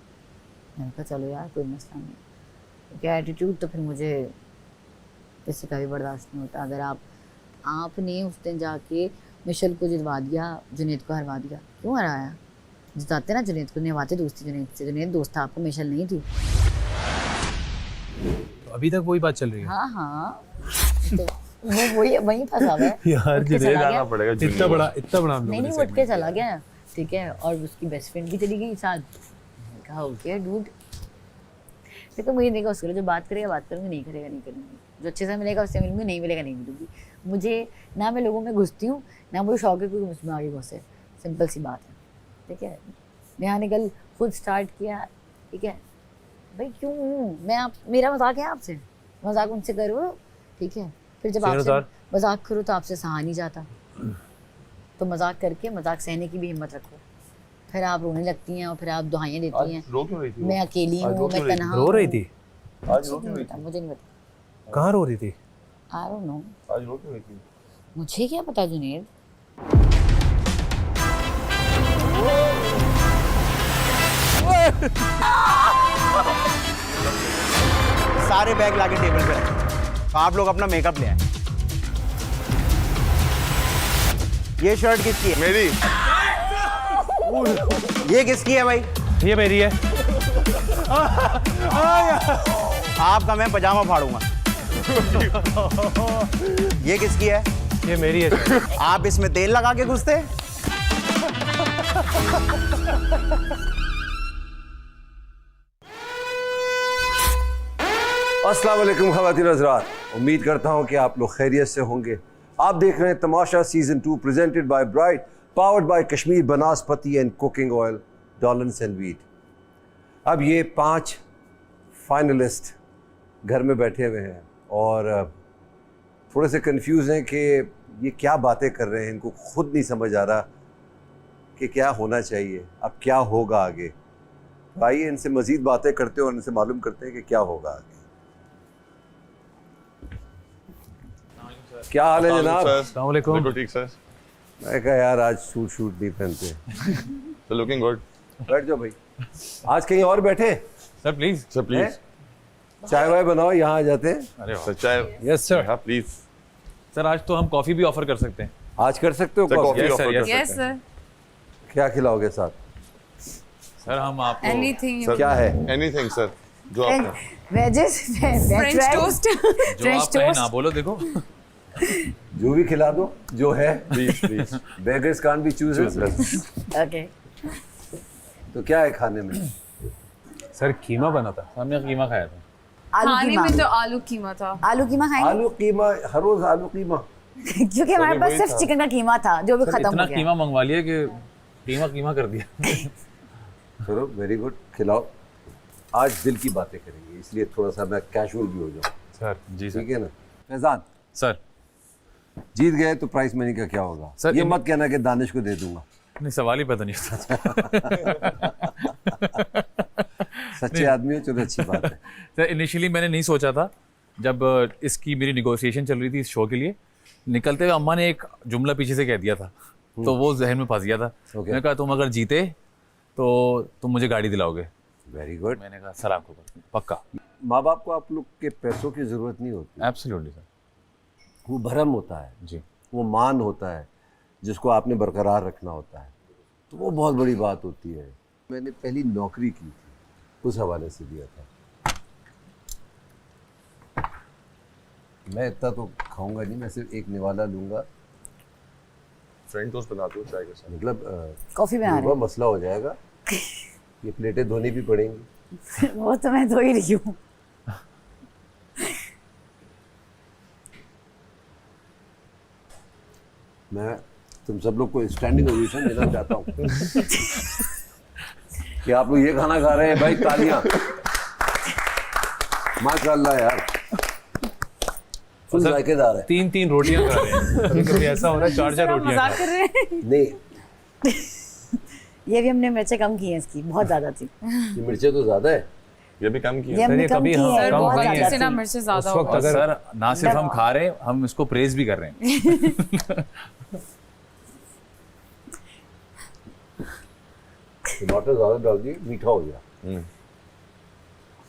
मैंने कहा चलो यार कोई मसला नहीं, क्या एटीट्यूड, तो फिर मुझे किसी का भी बर्दाश्त नहीं होता। अगर आपने उस दिन जाके मिशेल को जितवा दिया, जुनेद को हरवा दिया, क्यों हराया? जिताते ना जुनेद को, निभाते दोस्ती जुनेद से, जुनेद दोस्त था, आपको मिशेल नहीं थी। तो अभी तक वही बात चल रही है? हाँ तो वो वही फंसा हुआ है यार जुनेद आना पड़ेगा, इतना बड़ा हम नहीं उठ के चला गया, ठीक है, और उसकी बेस्ट फ्रेंड भी चली गई साथ। कहा ओके डूड, देखो मुझे देखा, उसको जो बात करेगा बात करूँगी, नहीं करेगा नहीं करूँगी, जो अच्छे से मिलेगा उससे मिलूंगी, नहीं मिलेगा नहीं मिलूंगी। मुझे ना मैं लोगों में घुसती हूँ, ना मुझे शौक है कोई मुझमें आगे घुसे, सिंपल सी बात है, ठीक है। नेहा ने कल खुद स्टार्ट किया, ठीक है भाई, क्यों मेरा मजाक है आपसे, मजाक उनसे करो, ठीक है, फिर जब आपसे मजाक करो तो आपसे सहा नहीं जाता, तो मजाक करके मजाक सहने की भी हिम्मत रखो, फिर आप रोने लगती हैं और फिर आप दुआएं देती हैं। रो क्यों रही थी? मैं अकेली हूँ, मैं तन्हा रो रही थी? आज रो क्यों रही थी? मुझे नहीं पता। कहाँ रो रही थी? आई डोंट नो, आज रो क्यों रही थी? मुझे क्या पता जुनेद। सारे बैग लाके टेबल पे रखें। आप लोग अपना मेकअप ले आए। ये शर्ट किसकी है? मेरी। ये किसकी है भाई? ये मेरी है। आपका मैं पजामा फाड़ूंगा। ये किसकी है? ये मेरी है। आप इसमें तेल लगा के घुसते? अस्सलाम वालेकुम ख़वातीन हज़रात, उम्मीद करता हूँ कि आप लोग खैरियत से होंगे। आप देख रहे हैं तमाशा season 2 presented by bright, powered by Kashmir Banaspati and cooking oil, Dawlance and Veet. अब ये 5 फाइनलिस्ट घर में बैठे हुए हैं और थोड़े से कंफ्यूज हैं कि ये क्या बातें कर रहे हैं, इनको खुद नहीं समझ आ रहा कि क्या होना चाहिए, अब क्या होगा आगे। आइए इनसे मज़ीद बातें करते हैं और इनसे मालूम करते हैं कि क्या होगा आगे। क्या हाल है जनाब? अस्सलाम वालेकुम। बिल्कुल ठीक सर। मैं कहा यार आज सूट नहीं पहनते। So looking good. बैठ जाओ भाई। आज कहीं और बैठे? Sir please. Sir please. चाय वाय बनाओ, यहाँ आ जाते हैं। अरे सर चाय। Yes sir. हाँ प्लीज। सर आज तो हम कॉफी भी ऑफर कर सकते हैं। आज कर सकते हो sir coffee? Coffee Yes, sir, offer कर yes, यस सकते हैं। सर, क्या खिलाओगे साथ? सर हम आपको एनीथिंग। सर, क्या है? एनीथिंग सर, जो आपका। Wages, French toast. जो आप कहें ना बोलो। देखो जो भी खिला दो, जो है। Please please. Beggars can't be choosers. Okay. तो क्या है खाने में? सर कीमा बना था। हमने कीमा खाया था। आलू खाने कीमा। में तो आलू कीमा था। आलू कीमा खाएंगे आलू कीमा, हर रोज आलू कीमा। क्योंकि हमारे पास सिर्फ चिकन का कीमा था जो भी सर खत्म इतना हो गया। कीमा मंगवा लिया कि कीमा कर दिया। चलो वेरी गुड, खिलाओ। आज दिल की बातें करेंगे, इसलिए थोड़ा सा मैं कैजुअल भी हो जाऊँ। सर जी ठीक है ना? फैजान, सर जीत गए तो प्राइस मनी का क्या होगा? सर, ये इन- मत कहना कि दानिश को दे दूंगा। नहीं, सवाल ही पता नहीं था। सच्चे आदमी हो, चलो अच्छी बात है। सर इनिशियली मैंने नहीं सोचा था, जब इसकी मेरी निगोशिएशन चल रही थी इस शो के लिए, निकलते हुए अम्मा ने एक जुमला पीछे से कह दिया था, तो वो जहन में फंस गया था। Okay. मैंने कहा तुम अगर जीते तो तुम मुझे गाड़ी दिलाओगे। Very good. मैंने कहा सर आपको पक्का। माँ बाप को आप लोग के पैसों की जरूरत नहीं होती, एब्सोल्युटली सर। वो भरम होता है, जी वो मान होता है जिसको आपने बरकरार रखना होता है, तो वो बहुत बड़ी बात होती है। मैंने पहली नौकरी की थी, उस हवाले से दिया था। मैं इतना तो खाऊंगा नहीं, मैं सिर्फ एक निवाला लूंगा। फ्रेंच टोस्ट बना दो चाय के साथ। मतलब कॉफी बना रहे पूरा मसला हो जाएगा। ये प्लेटें धोनी भी पड़ेंगी। हैं। वो तो मैं धो ही रही हूँ। मैं तुम सब लोग को स्टैंडिंग ओवेशन देना चाहता हूँ कि आप लोग ये खाना खा रहे हैं भाई, तालियां। माशाल्लाह यार, फुल जायकेदार है। 3 रोटियां खा रहे हैं। कभी कभी ऐसा हो रहा है 4 रोटियां खा मजाक कर रहे हैं। नहीं, ये भी हमने मिर्चें कम की हैं, इसकी बहुत ज्यादा थी। ये मिर्चें तो ज्यादा है। ये भी कम किया। ये हमने ये कम कभी की हाँ, है, सर कम बहुत हुई बहुत है। ज्यादा से ना थी। मिर्च उस ज्यादा वक्त होगा। और अगर सर ना सिर्फ हम खा रहे हैं, हम इसको प्रेज भी कर रहे हैं। टमाटर ज़्यादा डाल दिए, मीठा हो गया,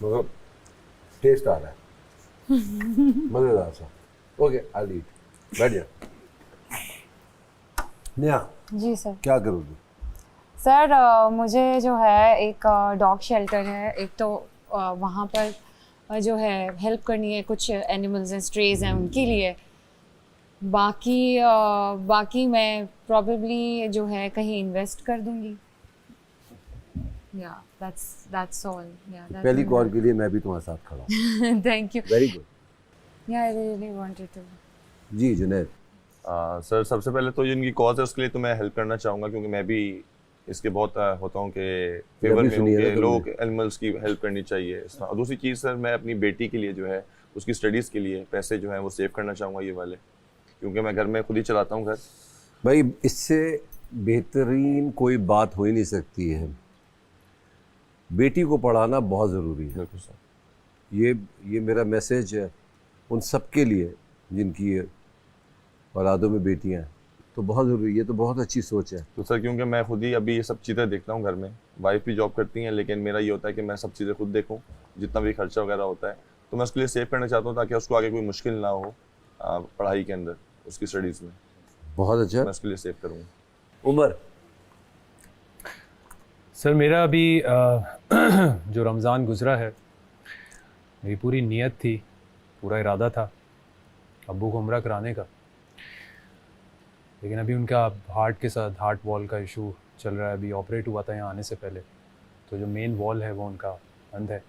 मगर टेस्ट आ रहा है, मज़ेदार सा। ओके, आई ईट। बैठ जा। नेहा, जी सर। क्या करोगी? सर मुझे जो है एक डॉग शेल्टर है, एक तो वहाँ पर जो है हेल्प करनी है, कुछ एनिमल्स हैं, स्ट्रेज हैं, उनके लिए। बाकी मैं प्रॉबेबली जो है कहीं इन्वेस्ट कर दूंगी। या दैट्स ऑल। पहली कॉल के लिए मैं भी तुम्हारे साथ खड़ा हूँ। Thank you. Very good. Yeah I really wanted to. Ji Junaid, sir सबसे पहले तो ये इनकी कॉज है, उसके लिए तो मैं हेल्प करना चाहूँगा, क्योंकि मैं भी इसके बहुत होता हूँ कि फेवर में हूँ सुनी है कि ना लोग एनिमल्स की हेल्प करनी चाहिए। और दूसरी चीज़ सर, मैं अपनी बेटी के लिए जो है उसकी स्टडीज़ के लिए पैसे जो हैं वो सेव करना चाहूँगा, ये वाले, क्योंकि मैं घर में खुद ही चलाता हूँ घर। भाई इससे बेहतरीन कोई बात हो ही नहीं सकती है। बेटी को पढ़ाना बहुत ज़रूरी है। बिल्कुल सर। ये मेरा मैसेज है उन सब के लिए जिनकी औलादों में बेटियां हैं, तो बहुत ज़रूरी, ये तो बहुत अच्छी सोच है। तो सर क्योंकि मैं खुद ही अभी ये सब चीज़ें देखता हूँ घर में, वाइफ भी जॉब करती हैं, लेकिन मेरा ये होता है कि मैं सब चीज़ें खुद देखूँ, जितना भी खर्चा वगैरह होता है तो मैं उसके लिए सेव करना चाहता हूँ ताकि उसको आगे कोई मुश्किल ना हो पढ़ाई के अंदर, उसकी स्टडीज़ में। बहुत अच्छा। मैं उसके लिए सेव करूँगा। उमर, सर मेरा अभी जो रमज़ान गुज़रा है, मेरी पूरी नीयत थी, पूरा इरादा था अब्बू को उम्रा कराने का, लेकिन अभी उनका हार्ट के साथ हार्ट वॉल का इशू चल रहा है। अभी ऑपरेट हुआ था यहाँ आने से पहले, तो जो मेन वॉल है वो उनका बंद है।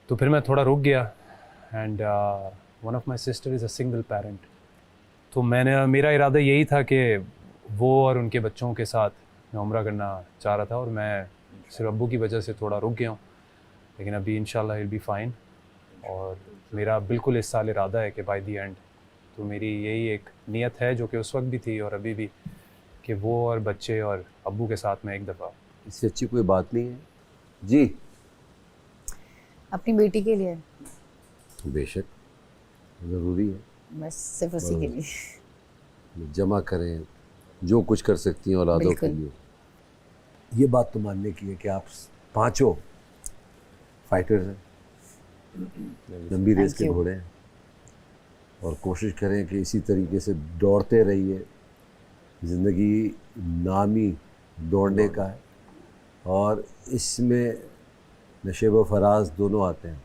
तो फिर मैं थोड़ा रुक गया and one of my sister is a single parent. तो मेरा इरादा यही था कि वो और उनके बच्चों के साथ मैं उम्रा करना चाह रहा था, और मैं सिर्फ अब्बू की वजह से थोड़ा रुक गया हूँ, लेकिन अभी इंशाल्लाह विल बी फाइन। और मेरा बिल्कुल इस साल इरादा है कि बाय द एंड, तो मेरी यही एक नियत है जो कि उस वक्त भी थी और अभी भी, कि वो और बच्चे और अब्बू के साथ में एक दफ़ा। इससे अच्छी कोई बात नहीं है जी। अपनी बेटी के लिए बेशक ज़रूरी है, बस सिर्फ उसी के लिए जमा करें जो कुछ कर सकती हैं औलादों के लिए। ये बात तो मानने की है कि आप पांचों फाइटर्स हैं, लंबी रेस के घोड़े हैं, और कोशिश करें कि इसी तरीके से दौड़ते रहिए। ज़िंदगी नाम ही दौड़ने का है, और इसमें नशेब व फराज दोनों आते हैं।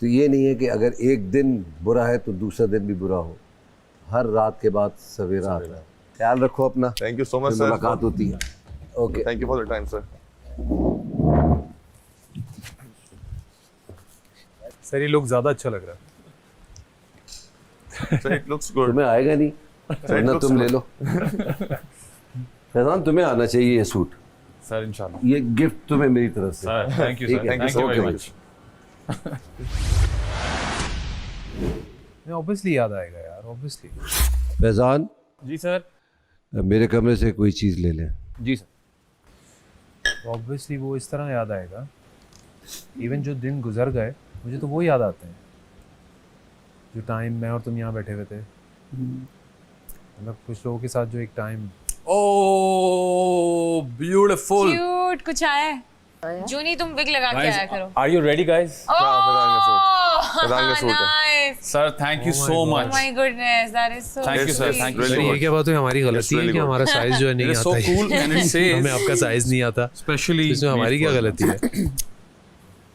तो ये नहीं है कि अगर एक दिन बुरा है तो दूसरा दिन भी बुरा हो, हर रात के बाद सवेरा आता है। ख्याल रखो अपना। Thank you so much sir. मुलाकात होती है। Okay, thank you for the time sir. Sir ये लुक ज़्यादा अच्छा लग रहा है। Sir it looks good. तुम्हें आएगा नहीं वरना तुम ले लो। फैजान तुम्हें आना चाहिए ये सूट। सर इंशाल्लाह। ये गिफ्ट तुम्हें मेरी तरफ से। सर थैंक यू ठीक सर, है, thank you very okay, much. Obviously याद आएगा यार, ऑब्वियसली। फैजान जी सर। मेरे कमरे से कोई चीज़ ले लें। जी सर। ऑब्वियसली वो इस तरह याद आएगा, इवन जो दिन गुजर गए मुझे तो वो याद आते हैं, जो टाइम मैं और तुम यहाँ बैठे हुए थे, मतलब कुछ लोगों के साथ जो एक टाइम। Oh beautiful. क्यूट कुछ आया है? जूनी तुम विग लगा के आया करो। Are you ready guys? Faizan का सूट है। Nice. Sir thank you so Oh much. my goodness, that is so Thank you, sir. sweet. Thank you. Really ये good. क्या बात हुई, हमारी गलती है really कि good. हमारा साइज जो है नहीं It is so आता cool and it says हमें आपका साइज नहीं आता, स्पेशली इसमें हमारी क्या गलती है?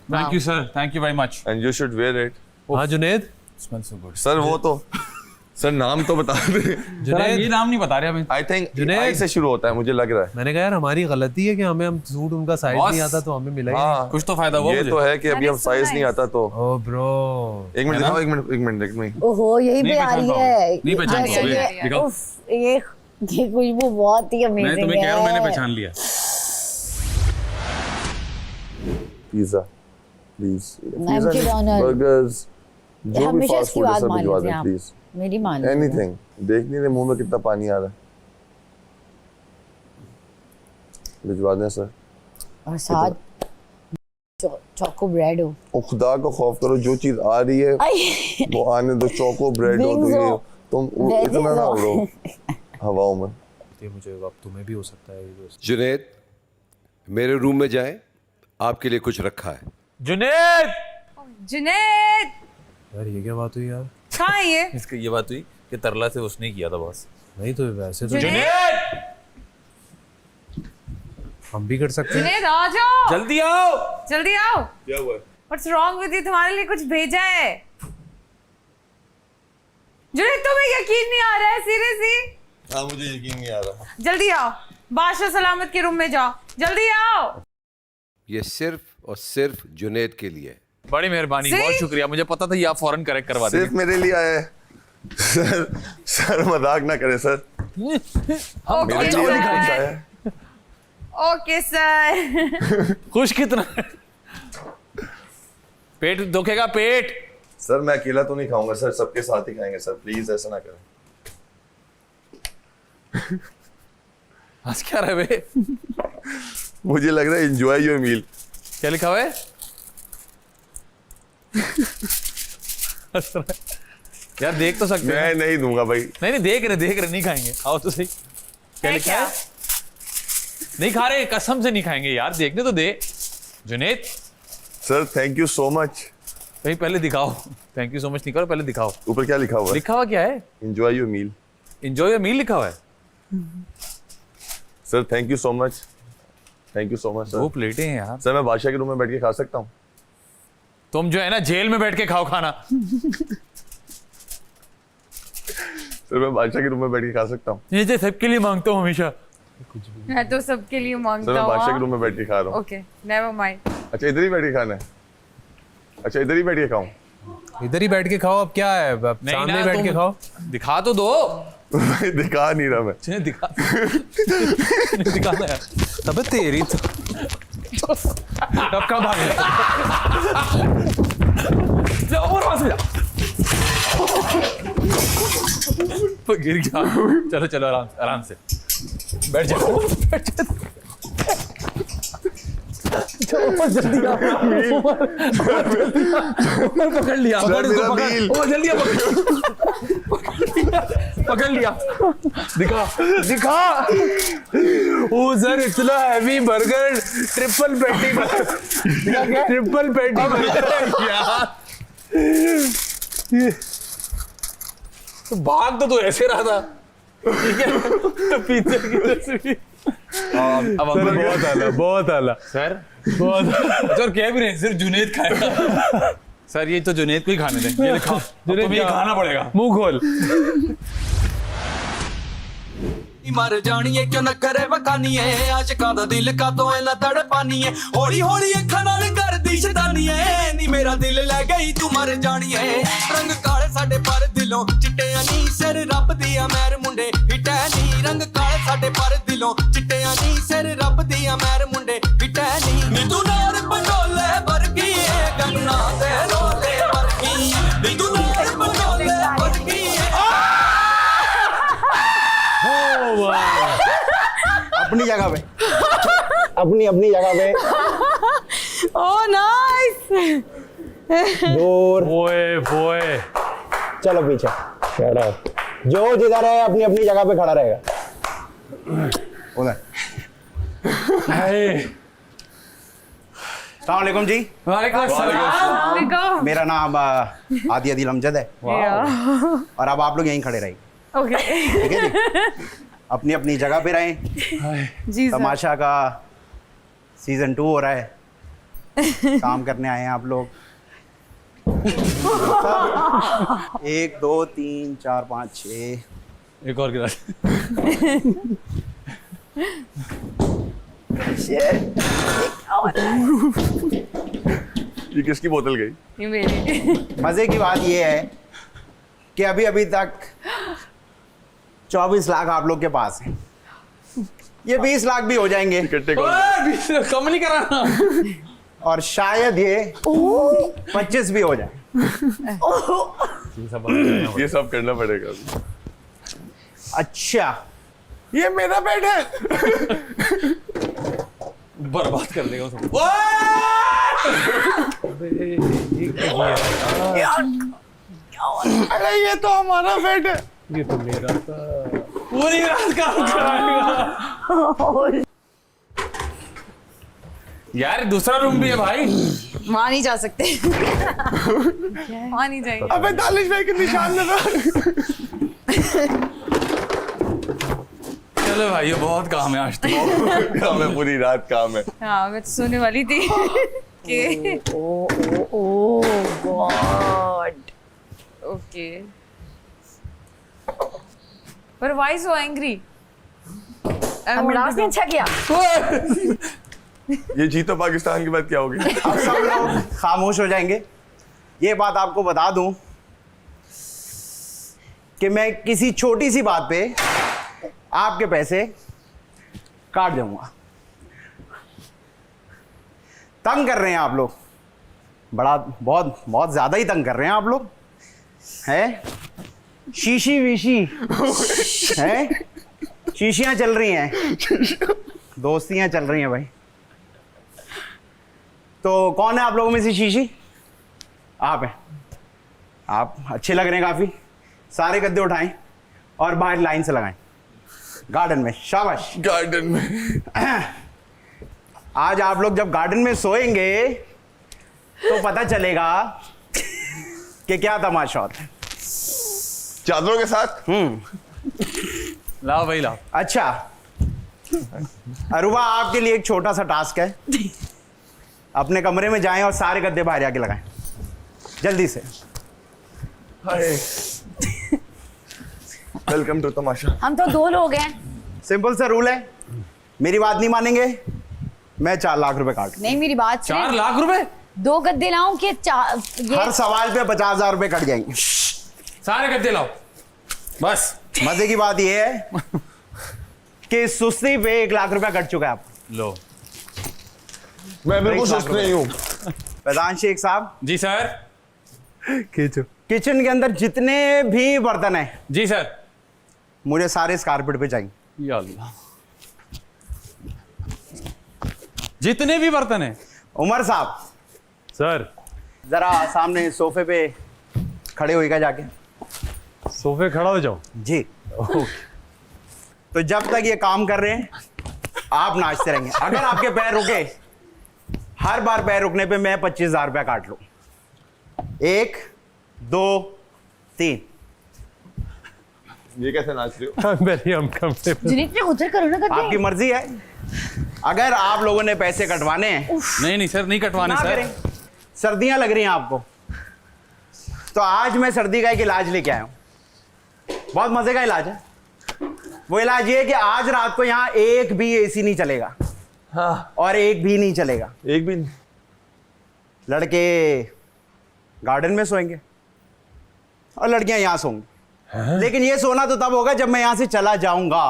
Thank you sir, thank you very much. And you should wear it. हाँ Junaid, smell so good. Sir वो तो सर नाम तो बता दे। सर जुनेद ये नाम नहीं बता रहे हमें। I think Junaid. आई से शुरू होता है, मुझे लग रहा है। मैंने कहा यार हमारी गलती है कि हम सूट उनका साइज Boss। नहीं आता तो हमें मिला ही नहीं। हाँ कुछ तो फायदा हुआ ये मुझे। तो है कि अभी That अब is so साइज नहीं nice. आता तो ओ ब्रो, एक मिनट है ना? दिखाओ, एक मिनट ओहो यही नहीं पे आ पहचान रही पाओगे। है। नहीं पहचान जैसे पाओगे। ये- दिखाओ। उफ, ये खुशबू बहुत ही मैं अमेजिंग तुम्हें कह रहा हूँ मैंने है। पहचान लिया। Pizza please, Thank you, Donald. Burgers, जो भी हमेशा फास्ट इसकी फूड है बात सब मान भिजवा लीजिए दें आप। प्लीज। मेरी मान लीजिए। एनीथिंग। देख नहीं रहे मुंह में कितना पानी आ रहा है। भिजवा दें सर। और साथ चोको ब्रेड हो। ओ खुदा को खौफ करो, जो चीज आ रही है आई वो आने दो। चोको ब्रेड हो तो Wings ये हो। तुम Veggies इतना ना हो। उड़ो हवाओं में। ये मुझे अब तुम्हें भी हो सकता है ये दोस्त। जुनेद मेरे रूम में जाएं, आपके लिए कुछ रखा है। जुनैद। जुनैद यार ये क्या बात हुई यार? कहाँ है ये? इसकी ये बात हुई कि तरला से उसने किया था बॉस। नहीं तो वैसे तो जुनैद हम भी कर सकते हैं। जुनैद आ जाओ, जल्दी आओ। जल्दी आओ। क्या हुआ? What's wrong with you? तुम्हारे लिए कुछ भेजा है। जुनैद तुम्हें यकीन नहीं आ रहा है सीरियसली? हाँ मुझे यकीन नहीं आ रहा। जल्दी आओ, बादशाह सलामत के रूम में जाओ, जल्दी आओ। ये सिर्फ और सिर्फ जुनेद के लिए है। बड़ी मेहरबानी, See? बहुत शुक्रिया। मुझे पता था ये आप फौरन करेक्ट करवा सिर्फ देंगे। मेरे लिए आया है। सर मजाक ना करे सर। मेरे लिए नहीं खाया है। Okay sir. खुश कितना पेट दुखेगा पेट। सर मैं अकेला तो नहीं खाऊंगा सर, सबके साथ ही खाएंगे सर, प्लीज ऐसा ना करें। हंस क्या रहे बे? मुझे लग रहा है एंजॉय योर मील। क्या लिखा हुआ है? हंस रहा है। यार देख तो सकते मैं हैं। नहीं दूंगा भाई। नहीं देख रहे नहीं खाएंगे। आओ तो सही। क्या लिखा है? नहीं खा रहे, कसम से नहीं खाएंगे यार, देखने तो दे। Junaid sir thank you so much. भाई पहले दिखाओ। थैंक यू सो मच नहीं करो, पहले दिखाओ। ऊपर क्या लिखा हुआ है? लिखा हुआ क्या है? Enjoy your meal. Enjoy your meal लिखा हुआ है। Sir thank you so much. Thank you so much दो सर। प्लेटें हैं यार। सर मैं बादशाह के रूम में बैठ के खा सकता हूँ? तुम जो है ना जेल में बैठ के खाओ खाना। सर मैं बादशाह के रूम में बैठ के खा सकता हूँ? ये जो सबके लिए मांगता हूँ हमेशा। मैं तो सबके लिए सर मांगता मैं बादशाह के हूँ। रूम में बैठ के खा रहा हूँ। Okay never mind. अच्छा इधर ही बैठ के खाना है? अच्छा इधर ही बैठ के खाऊं? इधर ही बैठ के खाओ, अब क्या है, अब नहीं सामने ना, बैठ तुम के खाओ। दिखा तो दो। भाई दिखा नहीं रहा मैं। दिखा दिखाना यार। तब तेरी तो कब भाग गया? और वहां से गिर गया। चलो चलो आराम से बैठ जाओ। जल्दी पकड़ लिया। पकड़ लिया। दिखा। ओ सर इतना heavy burger, triple patty burger यार। तो भाग तो ऐसे रहा था। ठीक है पिज्जा की रेसिपी। अब बहुत आला सर सर क्या भी नहीं, सिर्फ जुनेद खाएगा। सर ये तो जुनेद को ही खाने दें। ये खाओ, तुम्हें ये खाना पड़ेगा। मुंह खोल। मर जानिए क्यों न करे वकानिए आशिकां दा दिल का तो ना तड़पानिए हौली हौली अखां नाल करदी शैतानिए नी मेरा दिल ले गई तू मर जानिए रंग काले साडे पर दिलों चिट्टे नी सिर रब दिया मैर मुंडे हिटै नी रंग काले साडे पर दिलों चिट्टे नी सिर रब दिया मैर मुंडे हिटै नी तू नार पंडोले वर्गी गन्ना दे रोले वर्गी तू नार पंडोले वर्गी अपनी जगह पे अपनी जगह पे ओह नाइस। दूर बोए चलो पीछे जो जिधर है अपनी अपनी जगह पे खड़ा रहेगा उधर। अस्सलाम वालेकुम जी। वालेकुम। मेरा नाम आदि अदील अमजद है और अब आप लोग यहीं खड़े रहिए। ओके ठीक है जी। अपनी अपनी जगह पे रहें। जी सर। तमाशा का सीजन 2 हो रहा है। काम करने आए हैं आप लोग। 1 2 3 4 5 6 एक और गिलास। ये किसकी बोतल गई? ये मेरी। मजे की बात ये है कि अभी तक 24 लाख आप लोग के पास है। ये 20 लाख भी हो जाएंगे इकट्ठे कम नहीं कराना। और शायद ये 25 भी हो जाए। ये सब करना पड़ेगा। अच्छा ये मेरा बेड है। बर्बाद कर देगा उसको। अरे ये तो हमारा बेड है। ये तो मेरा था। पूरी रात काम कराएगा। यार दूसरा रूम भी है भाई। वहाँ नहीं जा सकते। वहाँ नहीं जाएंगे। अबे दानिश भाई के निशान लगा। चलो भाई ये बहुत काम है आज तो। काम है, पूरी रात काम है। हाँ मैं तो सोने वाली थी कि गॉड ओके पर व्हाई सो एंग्री? अमराज ने अच्छा किया। ये जीतो पाकिस्तान के बाद क्या होगी? अब सब लोग खामोश हो जाएंगे। ये बात आपको बता दूं कि मैं किसी छोटी सी बात पे आपके पैसे काट दूंगा। तंग कर रहे हैं आप लोग, बड़ा बहुत ज्यादा ही तंग कर रहे हैं आप लोग। हैं शीशी वीशी हैं शीशियां चल रही हैं, दोस्तियां चल रही हैं भाई। तो कौन है आप लोगों में से शीशी? आप हैं। आप अच्छे लग रहे हैं काफी। सारे गद्दे उठाएं और बाहर लाइन से लगाएं गार्डन में। शाबाश। गार्डन में आज आप लोग जब गार्डन में सोएंगे तो पता चलेगा कि क्या तमाशा होता है। चादरों के साथ। लाओ भाई लाओ। अच्छा अरुबा, आपके लिए एक छोटा सा टास्क है। अपने कमरे में जाएं और सारे गद्दे बाहर आके लगाएं जल्दी से। वेलकम टू तमाशा। हम तो 2 लोग हैं। सिंपल सा रूल है, मेरी बात नहीं मानेंगे, मैं 4 लाख रुपए काट। नहीं मेरी बात 4 लाख रुपए? 2 गद्दे लाऊं कि हर सवाल पे 50,000 रुपए कट जाएंगे। सारे गद्दे लाओ बस। मजे की बात यह है कि सुस्ती पे 1 लाख रुपया कट चुका है आप। लो। मैं बिल्कुल सुस्त नहीं हूँ। फैजान शेख साहब। जी सर। किचन के अंदर जितने भी बर्तन हैं, जी सर, मुझे सारे इस कारपेट पे चाहिए। या अल्लाह। जितने भी बर्तन हैं। उमर साहब। सर। जरा सामने सोफे पे खड़े होइएगा जाके। सोफे खड़ा हो जाओ जी। तो जब तक ये काम कर रहे हैं आप नाचते रहेंगे। अगर आपके पैर रुके, हर बार पैर रुकने पे मैं 25,000 रुपया काट लूं। 1 2 3। ये कैसे नाच रही हो? Very uncomfortable. जुनीत ने उधर करो ना गद्दे। आपकी मर्जी है। अगर आप लोगों ने पैसे कटवाने हैं, नहीं सर, नहीं कटवाने ना सर। करें। सर्दियां लग रही हैं आपको, तो आज मैं सर्दी का एक इलाज लेके आया हूं। बहुत मजे का इलाज है। वो इलाज ये है कि आज रात को यहां एक भी एसी नहीं चलेगा। हाँ। और एक भी नहीं चलेगा। एक भी नहीं। लड़के गार्डन में सोएंगे और लड़कियां यहां सोंगी। लेकिन ये सोना तो तब होगा जब मैं यहां से चला जाऊंगा।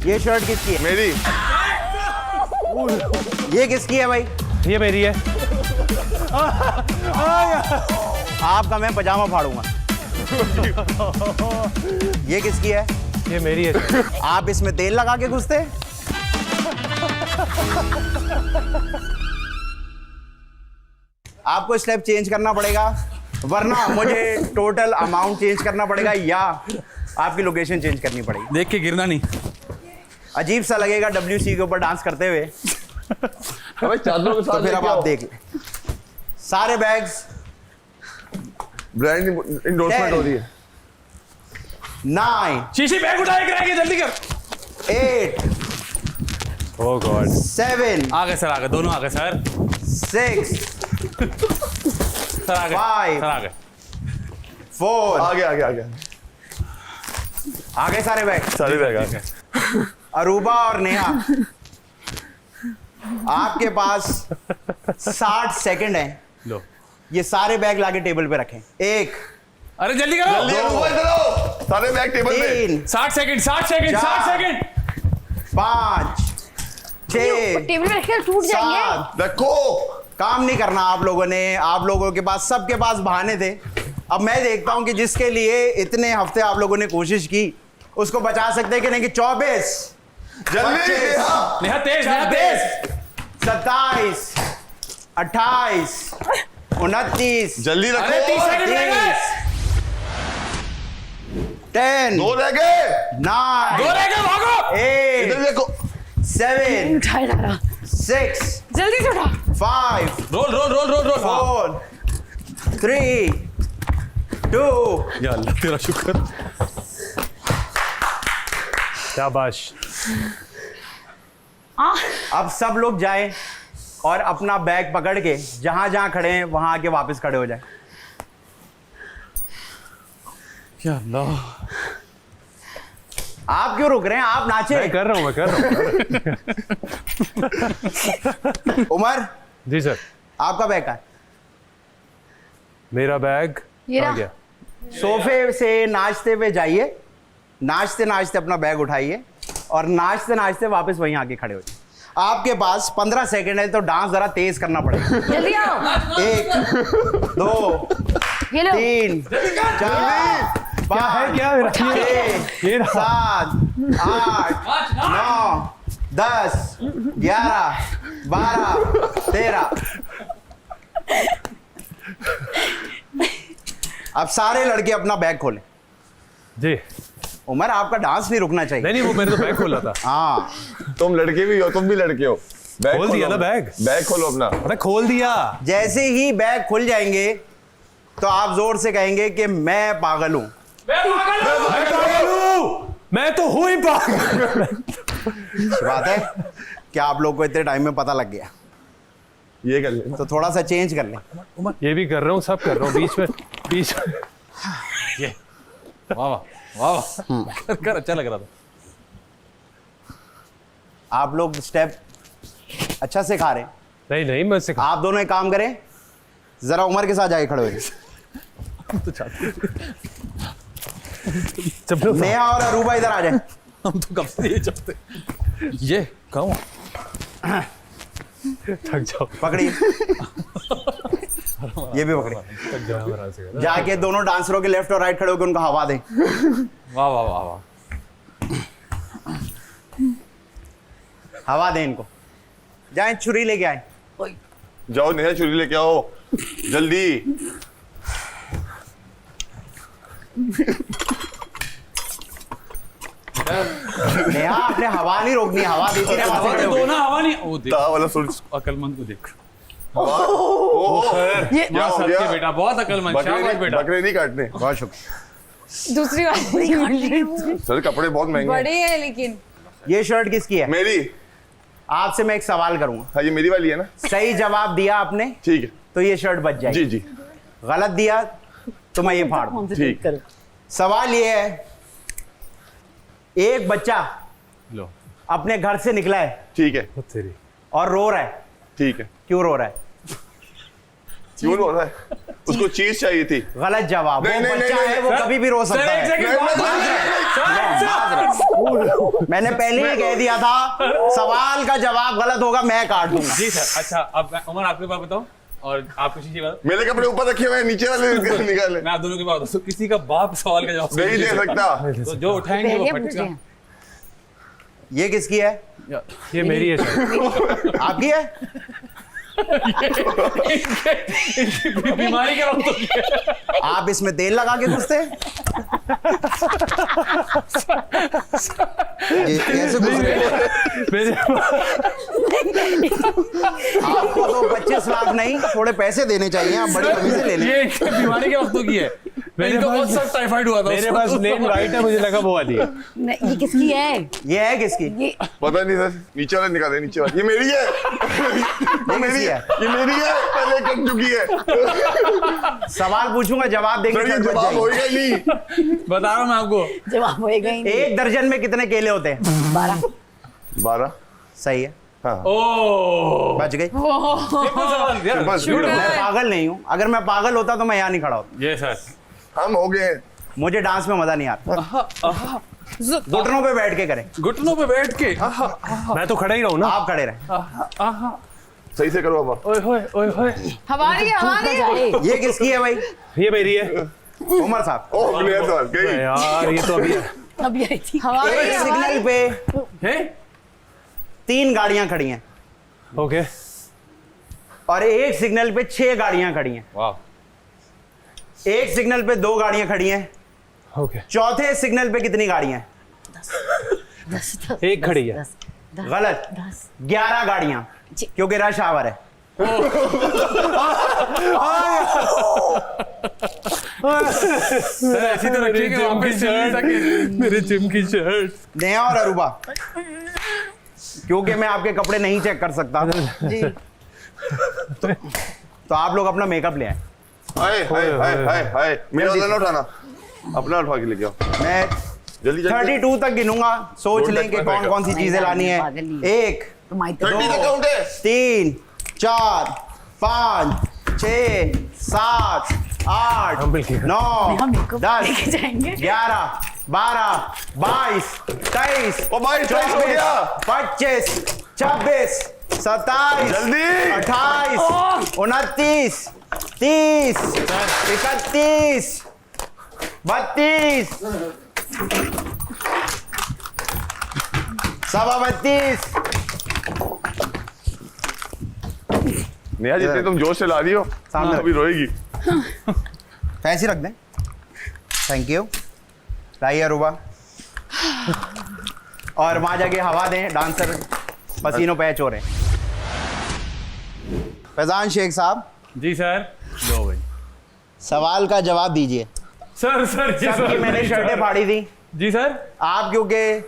ये शर्ट किसकी है? मेरी। ये किसकी है भाई? ये मेरी है। आपका मैं पजामा फाड़ूंगा। ये किसकी है? ये मेरी है। आप इसमें तेल लगा के घुसते? आपको स्टेप चेंज करना पड़ेगा, वरना मुझे टोटल अमाउंट चेंज करना पड़ेगा या आपकी लोकेशन चेंज करनी पड़ेगी। देख के गिरना नहीं। अजीब सा लगेगा WC के ऊपर डांस करते हुए। चादरों के साथ। तो फिर अब आप देख लें। सारे बैग्स ब्रांड इंडोर्समेंट हो रही है। 9 शीशी बैग उठाए गिराएंगे, जल्दी कर। 8 ओह गॉड। 7 आगे सर, आगे, दोनों आगे सर। 6 सर आगे। 5 सर आगे। 4 आगे आगे आगे आगे सारे बैग। सारे बैग आगे। अरूबा और नेहा, आपके पास 60 सेकंड है। लो। ये सारे बैग लाके टेबल पे रखें। 1 अरे जल्दी करो। जल्दी करो, इधर आओ। सारे बैग टेबल पे। 3 60 सेकंड 60 सेकंड 60 सेकंड। 5 6 टेबल पे रखकर टूट जाएंगे। 7। रखो। काम नहीं करना आप लोगों ने। आप लोगों के पास, सबके पास बहाने थे। अब मैं देखता हूं कि जिसके लिए इतने हफ्ते आप लोगों ने कोशिश की उसको बचा सकते हैं कि नहीं। कि 24 जल्दी। नेहा तेज, नेहा तेज। 27 28 29 जल्दी रखो। अरे 30 सेकंड रह गए। 10 दो रह गए। 9 दो रह गए, भागो। 8 इधर देखो। 7 उठाए ला रहा। 6 जल्दी से उठा। 5 roll roll roll roll roll. 4 3 2 या अल्लाह तेरा शुक्र। शाबाश। अब सब लोग जाएं और अपना बैग पकड़ के जहां जहां खड़े हैं वहां आके वापस खड़े हो जाएं। या अल्लाह। आप क्यों रुक रहे हैं? आप नाचे। मैं कर रहा हूँ, मैं कर रहा हूँ। उमर जी सर। आपका बैग कहाँ है? मेरा बैग ये आ रहा। गया। सोफे से नाचते हुए जाइए, नाचते नाचते अपना बैग उठाइए और नाचते नाचते वापस वहीं आके खड़े हो जाइए। आपके पास 15 सेकंड है, तो डांस जरा तेज करना पड़ेगा। जल्दी आओ। 1 2 ये लो। 3 4 क्या है क्या मेरा? ये रहा। 7 8 9 10 11 12 13। अब सारे लड़के अपना बैग खोलें। जी उमर आपका डांस नहीं रुकना चाहिए। नहीं वो मैंने तो बैग खोला था। हाँ तुम लड़के भी हो, तुम भी लड़के हो। बैग खोल दिया खोलो, ना बैग। बैग खोलो अपना। अरे खोल दिया। जैसे ही बैग खुल जाएंगे तो आप जोर से कहेंगे कि मैं पागल हूं। मैं तो हूं ही पागल। बात है कि आप लोग को इतने टाइम में पता लग गया, ये कर ले। तो थोड़ा सा चेंज कर ले। ये भी कर रहा हूँ, सब कर रहा हूँ बीच में ये वाह वाह वाह कर अच्छा लग रहा था। आप लोग स्टेप अच्छा से खा रहे हैं। नहीं नहीं मैं सिखा। आप दोनों एक काम करें, जरा उमर के साथ जाके खड़े हुए। नेहा और अरूबा इधर आ जाए। हम तो कब से ये चाहते। ये कहूँ थक जाओ। पकड़िए, ये भी पकड़िए। थक जाओ मेरा से। जाके दोनों डांसरों के लेफ्ट और राइट खड़े होकर उनको हवा दें। वाह वाह वाह वाह। हवा दें इनको। जाएं छुरी लेके आए। जाओ नेहा, छुरी लेके आओ जल्दी। नेहा आपने हवा नहीं रोकनी, हवा देती रहे। वहां से खड़े होके। ना हवा नहीं। ओ देख वाला सुन। अकलमंद को देख। ये क्या हो सबके गया? बेटा बहुत अकलमंद। शाबाश बेटा। बकरे नहीं काटने। बहुत शुक्रिया। दूसरी वाली सर कपड़े बहुत महंगे हैं। बड़े हैं लेकिन। ये शर्ट किसकी है? मेरी। आपसे मैं एक सवाल करूंगा। हाँ ये मेरी वाली है ना। सही जवाब दिया आपने ठीक है। तो ये शर्ट बच जाएगी। जी जी गलत दिया तो मैं ये फाड़ दूं। ठीक। सवाल ये है, एक बच्चा लो अपने घर से निकला है ठीक है। तेरी और रो रहा है। ठीक है। क्यों रो रहा है? क्यों रो रहा है? उसको चीज चाहिए थी। गलत जवाब। नहीं, वो नहीं, बच्चा नहीं, है, वो सर, कभी भी रो सकता है। मैंने पहले ही कह दिया था, सवाल का जवाब गलत होगा मैं काट दूंगा। जी सर। अच्छा अब उमर आपके पास बताओ और आप किसी की बात। मेरे कपड़े ऊपर रखे हुए हैं, नीचे वाले निकाले। मैं आप दोनों की बात बताऊं। किसी का बाप सवाल का जवाब नहीं दे सकता। तो जो उठाएंगे वो फटेगा। ये किसकी है? ये मेरी है सर। आपकी है? बीमारी के वक्त तो आप इसमें तेल लगा के घुसते? ये कैसे घुस रहे? आपको तो 25 लाख नहीं, थोड़े पैसे देने चाहिए। आप बड़ी कमी से ले लें। ये बीमारी के वक्तों की है। मेरे इनको पास- बहुत सख्त टाइफाइड हुआ था। मेरे पास लेन वाइट है, मुझे लगा वो वाली है। नहीं, ये किसकी है? ये है किसकी? ये पता नहीं सर, नीचे वाले निकाले, नीचे वाले। ये मेरी है। ये मेरी है। ये मेरी है, पहले कट चुकी है। सवाल पूछूंगा, जवाब देंगे। सर ये शर्ट बच जवाब जाएगी। होएगा ही नहीं। बता रहा हूँ मैं आपको। जवाब होएगा ही नहीं। एक दर्जन में कितने केले होते हैं? 12। 12। सही है, हाँ ओह बच गई। सिंपल सवाल यार। बस मैं पागल नहीं हूँ। अगर मैं पागल होता तो मैं यहाँ नहीं खड़ा होता। ये सर। हम हो गए। मुझे डांस में मजा नहीं आता। घुटनों पे बैठ के करें। घुटनों पे बैठ के। मैं तो खड़ा ही रहूं ना। आप खड़े रहें। सही से करो अब। ओए होए ओए होए। हमारी हमारी जाए। ये किसकी है भाई? ये मेरी है। उमर साहब। ओह क्लियर सवाल गई। यार ये तो अभी अभी आई थी। हमारी एक सिग्नल पे हैं? 3 गाड़ियां खड़ी हैं ओके। और एक सिग्नल पे 6 गाड़ियां खड़ी हैं। वाह। एक सिग्नल पे 2 गाड़ियां खड़ी हैं। ओके चौथे सिग्नल पे कितनी गाड़ियां हैं? 10 एक खड़ी है। गलत। 10 11 गाड़ियां, क्योंकि रश आवर है। सर ऐसी तो रखिए कि वहाँ पे चल नहीं सके। मेरे जिम की शर्ट। नेहा और अरूबा, क्योंकि मैं आपके कपड़े नहीं चेक कर सकता तो आप लोग अपना मेकअप ले आए। हाय हाय हाय हाय हाय। मेरा वाला ना उठाना, अपना उठा के लेके आओ मैं जल्दी जल्दी। 32 तक गिनूंगा, सोच Don't लें touch कि my कौन makeup. कौन सी चीजें लानी है। पागल ही है। 1 तुम्हारी 30 का काउंट है। 3 4 5 6 7 8 हम मिलके करें। 9 हम मेकअप 10 लेके जाएंगे। 11 12 22 23 ओ भाई 23 हो गया। 25 26 27 जल्दी। 28 29 30 31 32 32 नेहा जितने तुम जोश से ला रही हो सामने अभी रोएगी। पैसे रख दें। Thank you. लाइए अरूबा। और वहां जाके हवा दें, डांसर पसीनों पैच हो रहे हैं। फैजान शेख साहब, जी सर। लो भाई। सवाल का जवाब दीजिए। सर सर जी सबकी सर मैंने शर्टें फाड़ी थी। जी सर। आप क्योंकि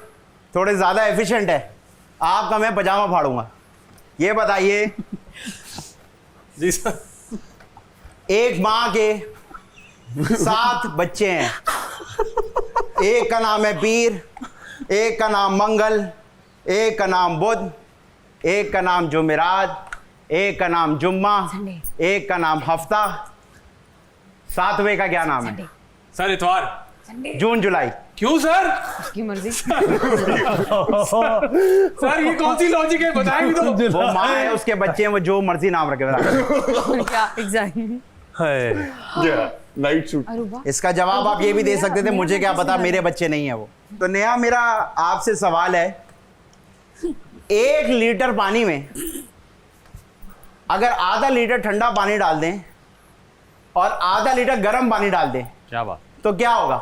थोड़े ज्यादा एफिशिएंट है, आपका मैं पजामा फाड़ूंगा। ये बताइए, जी सर। एक माँ के 7 बच्चे हैं। एक का नाम है पीर, एक का नाम मंगल, एक का नाम बुध, एक का नाम जुमेरात, एक का नाम जुम्मा, एक का नाम हफ्ता। 7वें का क्या नाम है? सर इतवार। जून जुलाई। क्यों सर? उसकी मर्जी। सर ये कौन सी लॉजिक है, बताएंगे तो। वो माँ है, उसके बच्चे हैं, वो जो मर्जी नाम रखे बता। क्या एग्जैक्टली। Night suit. अरूबा इसका जवाब आप ये भी दे सकते थे, मुझे क्या पता, मेरे बच्चे नहीं है वो। तो नेहा, मेरा आपसे सवाल है, 1 लीटर पानी में अगर आधा लीटर ठंडा पानी डाल दें और आधा लीटर गर्म पानी डाल दें, क्या बात। तो क्या होगा?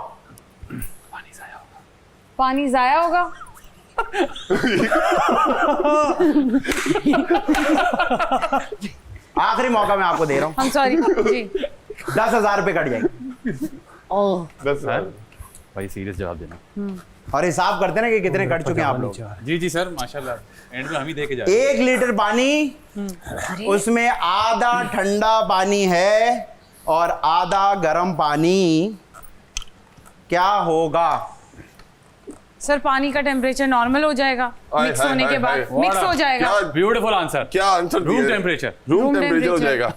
पानी जाया होगा। आखिरी मौका मैं आपको दे रहा हूं। हम सॉरी जी। 10,000 रुपये कट जाएंगे। ओह सर भाई सीरियस जवाब देना। और हिसाब करते ना कि कितने कट चुके हैं आप लोग। जी जी सर, माशाल्लाह। एंड में हम ही दे के जा रहे हैं। 1 लीटर पानी, उसमें आधा ठंडा पानी है और आधा गर्म पानी, क्या होगा? सर पानी का टेम्परेचर नॉर्मल हो जाएगा हाय, मिक्स हाय, होने के हाय, बाद हाय। मिक्स हो जाएगा। Beautiful answer. क्या answer? Room temperature. Room Room temperature हो temperature। जाएगा।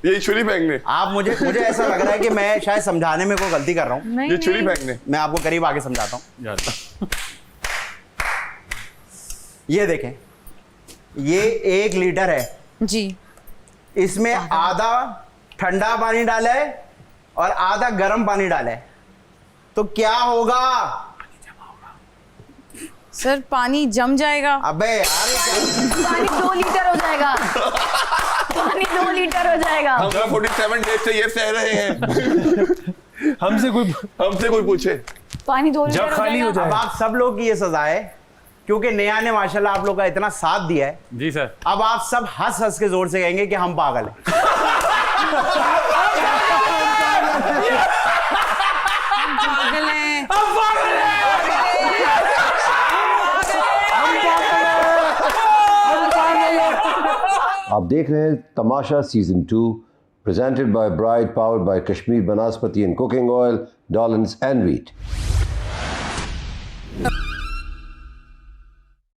ये छुरी फेंकने, आप मुझे ऐसा लग रहा है कि मैं शायद समझाने में कोई गलती कर रहा हूँ। नहीं ये छुरी नहीं। फेंकने। मैं आपको करीब आके समझाता हूँ। यार ये देखें, ये 1 लीटर है, जी इसमें आधा ठंडा पानी डाला है और आधा गर्म पानी डाला है, तो क्या होगा? सर पानी जम जाएगा। अबे यार, पानी 2 लीटर हो जाएगा। पानी 2 लीटर हो जाएगा। हम 47 डेज से ये सह रहे हैं। हमसे कोई पूछे। पानी 2 लीटर जब खाली हो अब जाए। आप सब लोग की ये सजा है, क्योंकि नेहा ने माशाल्लाह आप लोग का इतना साथ दिया है। जी सर। अब आप सब हंस हंस के जोर से कहेंगे कि हम पागल हैं। पागल हैं। आप देख रहे हैं तमाशा season 2 presented by Bride, powered by Kashmir Banaspati and Cooking Oil, Dollins and Wheat.